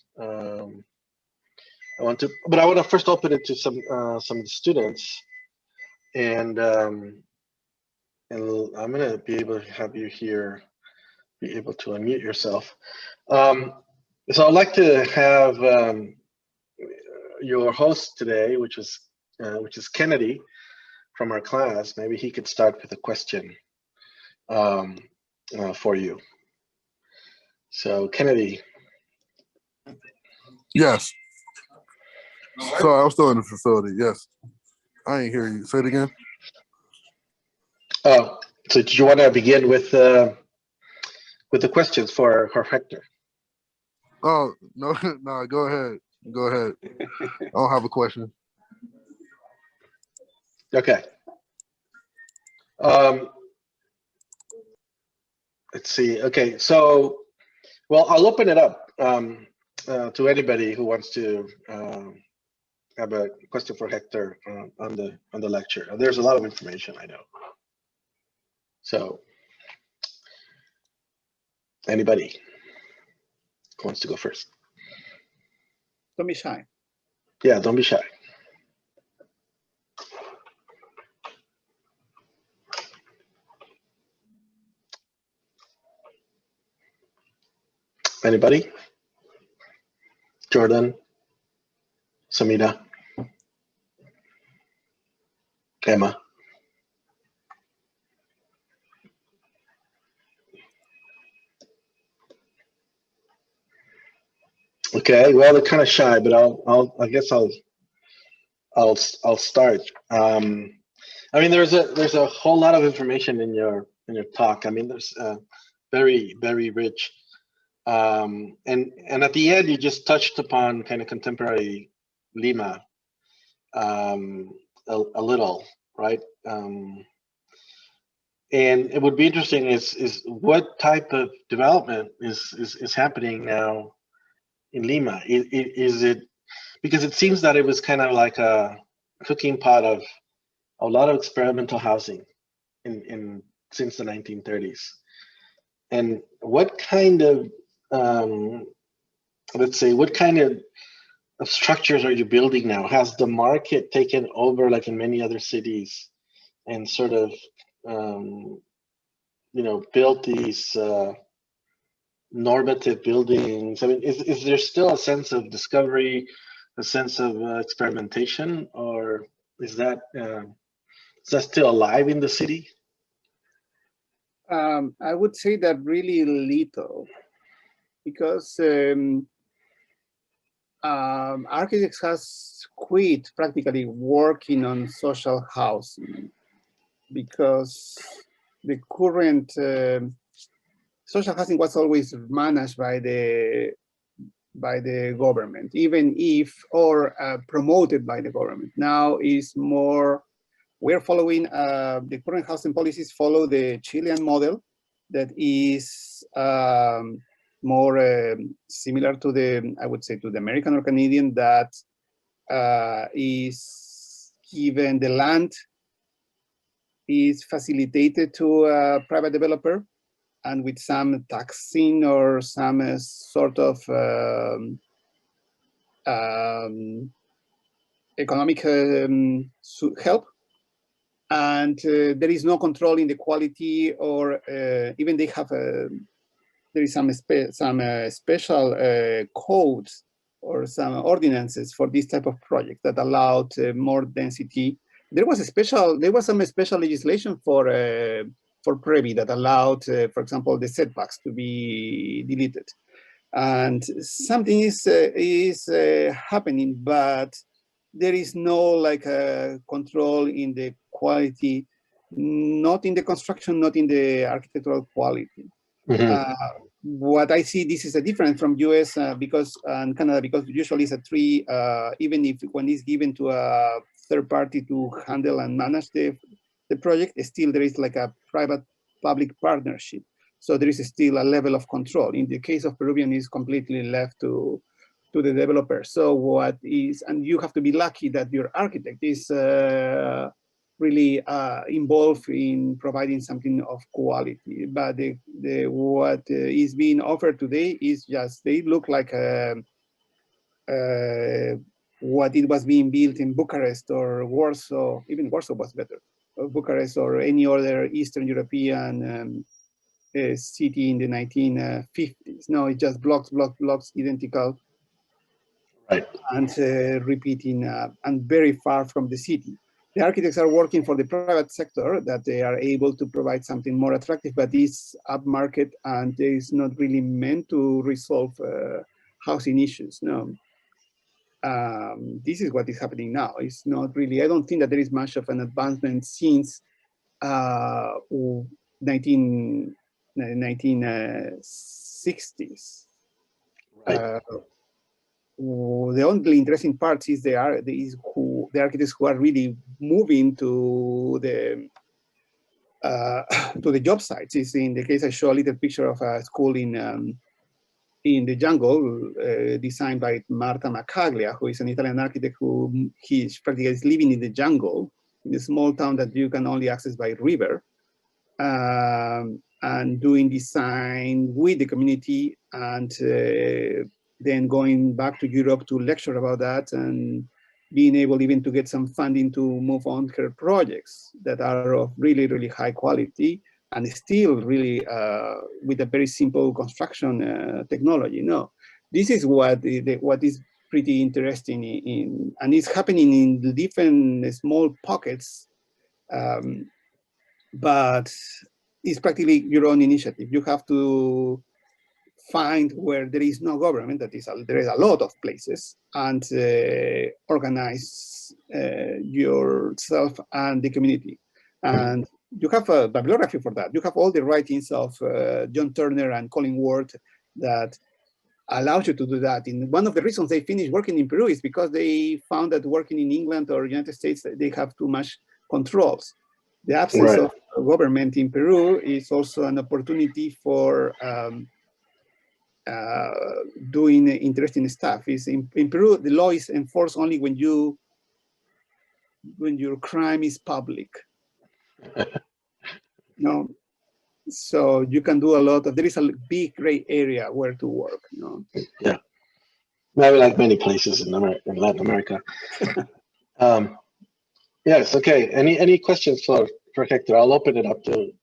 first open it to some of the students, and I'm going to be able to have you here, be able to unmute yourself. So I'd like to have your host today, which is Kennedy from our class. Maybe he could start with a question for you. So Kennedy. Yes. Sorry, I'm still in the facility. Yes. I ain't hear you. Say it again. Oh, so do you want to begin with the questions for Hector? Oh, no, no, go ahead. Go ahead. I don't have a question. Okay. Let's see. Okay, so, well, I'll open it up to anybody who wants to have a question for Hector on the lecture. There's a lot of information, I know. So, anybody who wants to go first? Don't be shy. Yeah, don't be shy. Anybody? Jordan? Samira? Emma? Okay, well, they're kind of shy, but I guess I'll start. I mean, there's a whole lot of information in your talk. I mean, there's very, very rich. And at the end, you just touched upon kind of contemporary Lima a little, right? And it would be interesting is what type of development is happening now in Lima? Is it, because it seems that it was kind of like a cooking pot of a lot of experimental housing in since the 1930s. And what kind of let's say, what kind of structures are you building now? Has the market taken over, like in many other cities, and sort of you know, built these normative buildings? I mean, is there still a sense of discovery, a sense of experimentation, or is that still alive in the city? I would say that really little, because architects has quit practically working on social housing, because the current social housing was always managed by the government, even if, or promoted by the government. Now is more, we're following the current housing policies follow the Chilean model that is more similar to the, I would say, to the American or Canadian, that is given the land is facilitated to a private developer, and with some taxing or some sort of economic help, and there is no control in the quality, or even they have there is some special codes or some ordinances for this type of project that allowed more density. There was some special legislation for Previ that allowed, for example, the setbacks to be deleted, and something is happening, but there is no like control in the quality, not in the construction, not in the architectural quality. Mm-hmm. What I see, this is a difference from US because and Canada, because usually it's a three, even if when it's given to a third party to handle and manage the project, still there is like a private-public partnership. So there is still a level of control. In the case of Peruvian, is completely left to the developer. So what is, and you have to be lucky that your architect is really involved in providing something of quality. But what is being offered today is just, they look like what it was being built in Bucharest or Warsaw. Even Warsaw was better. Bucharest or any other Eastern European city in the 1950s. No, it's just blocks, identical. Right. And repeating, and very far from the city. The architects are working for the private sector, that they are able to provide something more attractive, but it's upmarket and it's not really meant to resolve housing issues. No. This is what is happening now. It's not really, I don't think that there is much of an advancement since 1960s. Right. The only interesting part is the architects who are really moving to the job sites. Is in the case I show a little picture of a school in the jungle, designed by Marta Macaglia, who is an Italian architect who he's practically living in the jungle in a small town that you can only access by river, and doing design with the community, and then going back to Europe to lecture about that, and being able even to get some funding to move on her projects that are of really, really high quality, and still really with a very simple construction technology. No, this is what is pretty interesting and it's happening in different small pockets, but it's practically your own initiative. You have to find where there is no government, that is, there is a lot of places, and organize yourself and the community. And you have a bibliography for that. You have all the writings of John Turner and Colin Ward that allows you to do that. And one of the reasons they finished working in Peru is because they found that working in England or United States, they have too much controls. The absence of government in Peru is also an opportunity for doing interesting stuff. Is in Peru, the law is enforced only when your crime is public. No, so you can do a lot of. There is a big gray area where to work. No. Yeah, maybe like many places in Latin America. Yes. Okay. Any questions for Hector? I'll open it up to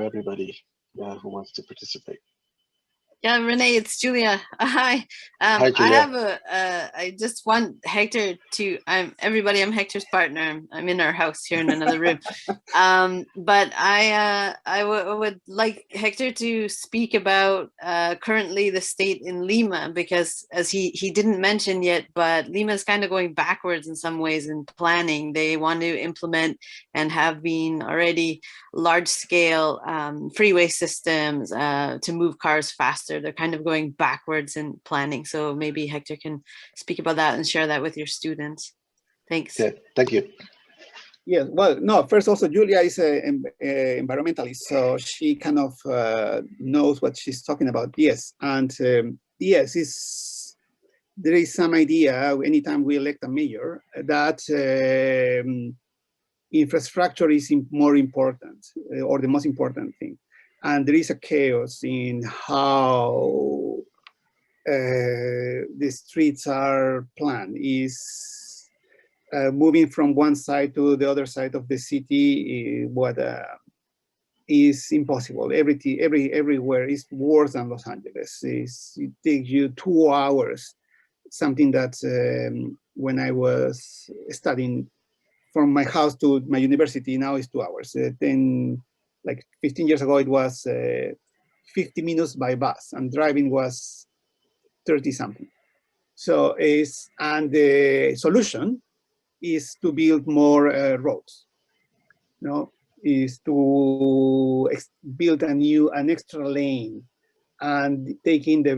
everybody who wants to participate. Yeah, Rene, it's Julia. Hi. Hi, Julia. I just want Hector to, I'm Hector's partner. I'm in our house here in another room. But I would like Hector to speak about currently the state in Lima, because as he didn't mention yet, but Lima is kind of going backwards in some ways in planning. They want to implement and have been already large scale freeway systems to move cars faster. They're kind of going backwards in planning. So maybe Hector can speak about that and share that with your students. Thanks. Okay, thank you. Yeah, well, no, first also Julia is an environmentalist, so she kind of knows what she's talking about. Yes, and yes, there is some idea anytime we elect a mayor that infrastructure is more important, or the most important thing. And there is a chaos in how the streets are planned. Is moving from one side to the other side of the city, what is impossible. Everywhere is worse than Los Angeles. It takes you 2 hours, something that when I was studying from my house to my university, now is 2 hours. Like 15 years ago, it was 50 minutes by bus, and driving was 30 something. So and the solution is to build more roads. No, is to build an extra lane, and taking the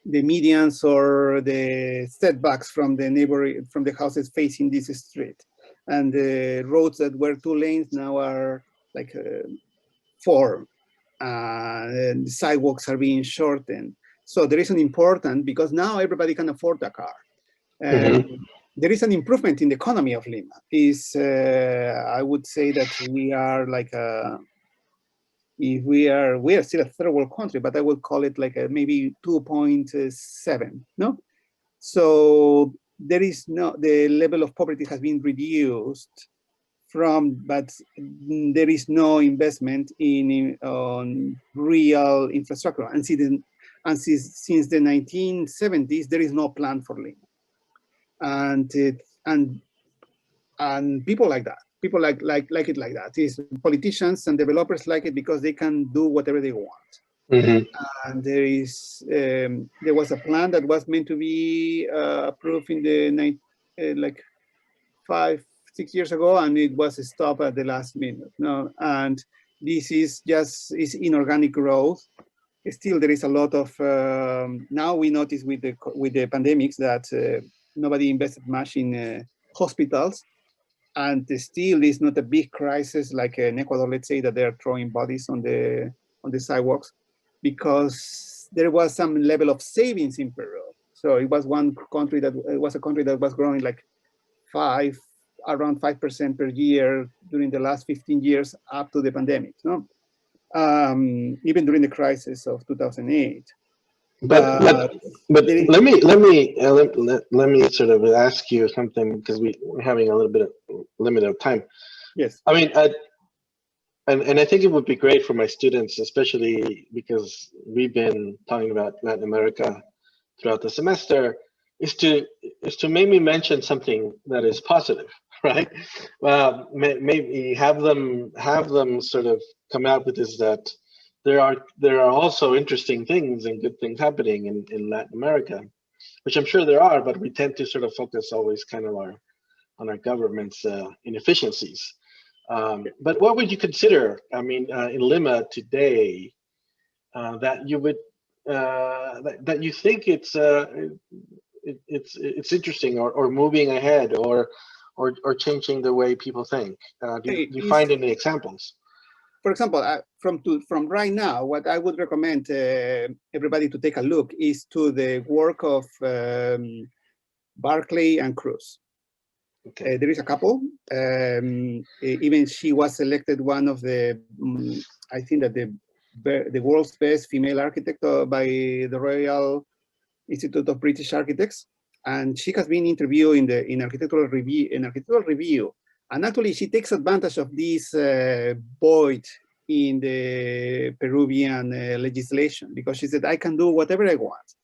medians or the setbacks from the houses facing this street. And the roads that were 2 lanes now are like 4. And the sidewalks are being shortened. So there is an important, because now everybody can afford a car. There is an improvement in the economy of Lima. I would say that we are like we are still a third world country, but I would call it like maybe 2.7. No, so there is the level of poverty has been reduced but there is no investment on real infrastructure. And since the 1970s, there is no plan for Lima. And people like that. People like it like that. Politicians and developers like it because they can do whatever they want. And there was a plan that was meant to be approved in the like 5-6 years ago, and it was stopped at the last minute. No, and this is inorganic growth. Still, there is a lot of now we notice with the pandemics that nobody invested much in hospitals, and still is not a big crisis like in Ecuador, let's say, that they are throwing bodies on the sidewalks, because there was some level of savings in Peru. So it was one country that was a country that was growing like around 5% per year during the last 15 years up to the pandemic, no? Even during the crisis of 2008. But let me sort of ask you something, because we're having a little bit of limit of time. Yes. I mean, and I think it would be great for my students, especially because we've been talking about Latin America throughout the semester, is to maybe mention something that is positive, right? Maybe have them sort of come out with this, that there are also interesting things and good things happening in Latin America, which I'm sure there are, but we tend to sort of focus always kind of on our government's inefficiencies. But what would you consider, I mean, in Lima today, that you would that you think it's interesting, or moving ahead, or changing the way people think? Do you find any examples? For example, from right now, what I would recommend everybody to take a look is to the work of Barclay and Cruz. Okay. There is a couple. Even she was selected one of the, I think that the world's best female architect by the Royal Institute of British Architects, and she has been interviewed in architectural review. And actually, she takes advantage of this void in the Peruvian legislation, because she said, I can do whatever I want.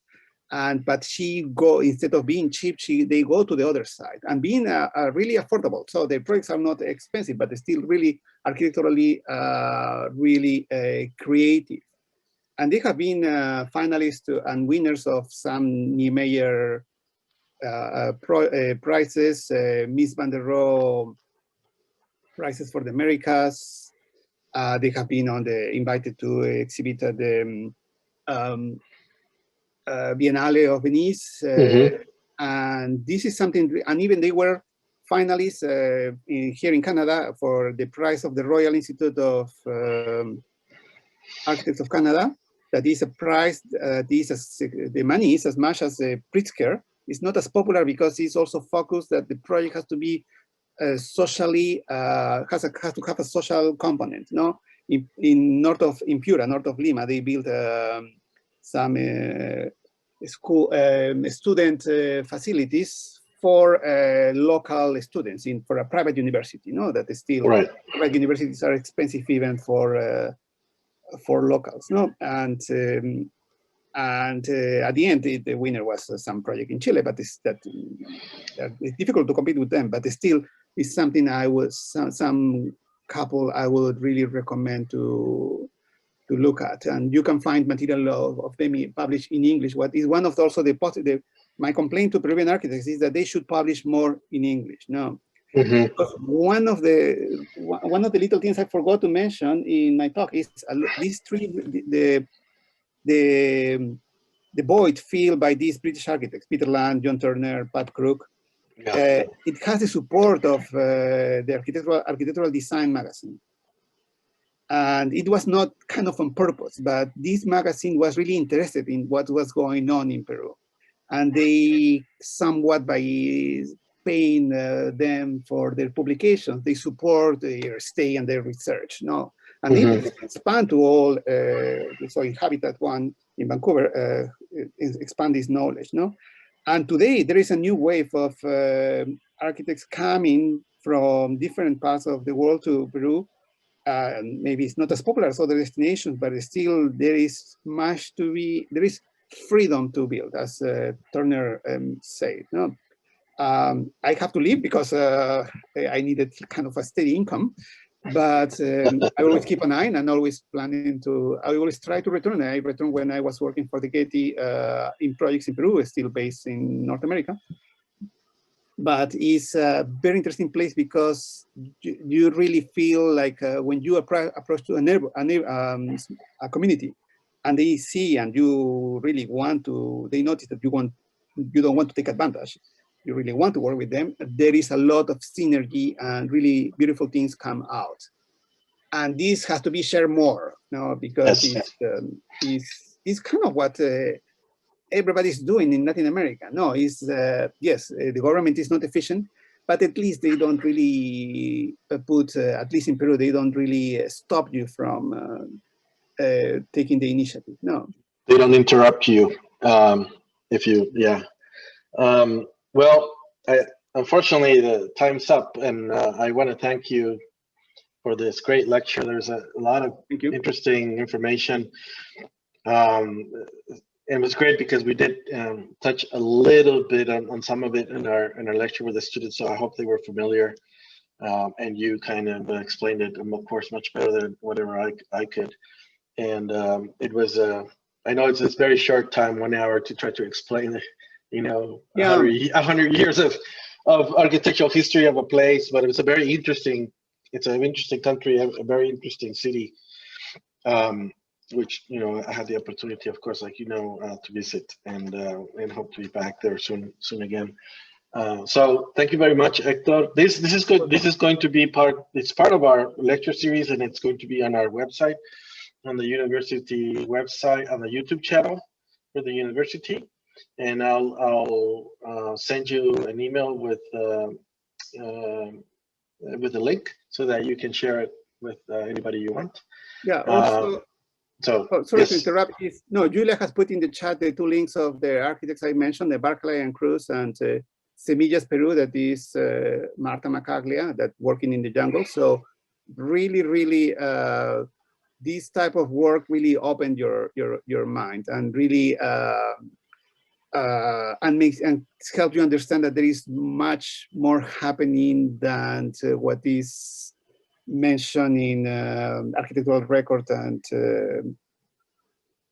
But instead of being cheap, they go to the other side and being really affordable. So the projects are not expensive, but they're still really architecturally really creative. And they have been finalists and winners of some Niemeyer prizes, Miss Van der Rohe prizes for the Americas. They have been invited to exhibit at the Biennale of Venice, and this is something. And even they were finalists here in Canada for the prize of the Royal Institute of Architects of Canada. That is a prize. The money is as much as a Pritzker. It's not as popular because it's also focused that the project has to be socially has to have a social component. No, in Piura, north of Lima, they built some student facilities for local students for a private university. No, that is still right. Private universities are expensive even for locals. No, and at the end, the winner was some project in Chile, but it's difficult to compete with them. But still, it's something some couple I would really recommend to look at, and you can find material of them published in English. What is one of also the positive, my complaint to Peruvian architects is that they should publish more in English. No, because one of the little things I forgot to mention in my talk is these three the void filled by these British architects, Peter Land, John Turner, Pat Crook. Yeah. It has the support of the architectural design magazine. And it was not kind of on purpose, but this magazine was really interested in what was going on in Peru. And they somewhat, by paying them for their publications, they support their stay and their research. No? And they expand to all, so in Habitat 1 in Vancouver, expand this knowledge. No? And today there is a new wave of architects coming from different parts of the world to Peru. Maybe it's not as popular as other destinations, but still there is there is freedom to build, as Turner said. No? I have to leave because I needed kind of a steady income, but I always keep an eye and always planning I always try to return. I returned when I was working for the Getty in projects in Peru, still based in North America. But it's a very interesting place because you really feel like when you approach to a community, and they see and you really want to, they notice that you don't want to take advantage. you really want to work with them, there is a lot of synergy and really beautiful things come out. And this has to be shared more, because it's kind of what everybody's doing in Latin America. Yes, the government is not efficient, but at least they don't really at least in Peru, they don't really stop you from taking the initiative. No. They don't interrupt you well, unfortunately, the time's up, and I want to thank you for this great lecture. There's a lot of interesting information. It was great because we did touch a little bit on some of it in our lecture with the students, so I hope they were familiar. And you kind of explained it, of course, much better than whatever I could. And it was, I know it's this very short time, 1 hour, to try to explain it. 100 years of architectural history of a place, but it's an interesting country, a very interesting city, which I had the opportunity, of course, like to visit, and hope to be back there soon again. So thank you very much, Hector. This is good. This is going to be part of our lecture series, and it's going to be on our website, on the university website, on the YouTube channel for the university. And I'll send you an email with a link so that you can share it with anybody you want. Yeah. Also, sorry to interrupt. Julia has put in the chat the 2 links of the architects I mentioned, the Barclay and Cruz, and Semillas Peru, that is Marta Macaglia, that working in the jungle. So really, really, this type of work really opened your mind and really and help you understand that there is much more happening than what is mentioned in architectural record and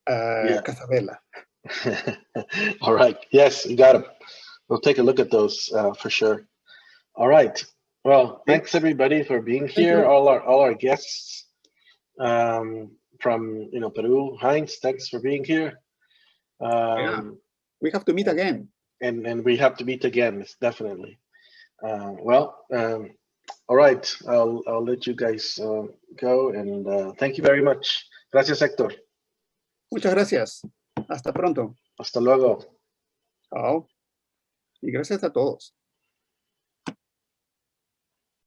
Casabella. All right. Yes, you got them. We'll take a look at those for sure. All right. Well, thanks everybody for being here. All our guests from Peru. Heinz, thanks for being here. We have to meet again. And we have to meet again, definitely. All right. I'll let you guys go, and thank you very much. Gracias, Hector. Muchas gracias. Hasta pronto. Hasta luego. Chao. Y gracias a todos.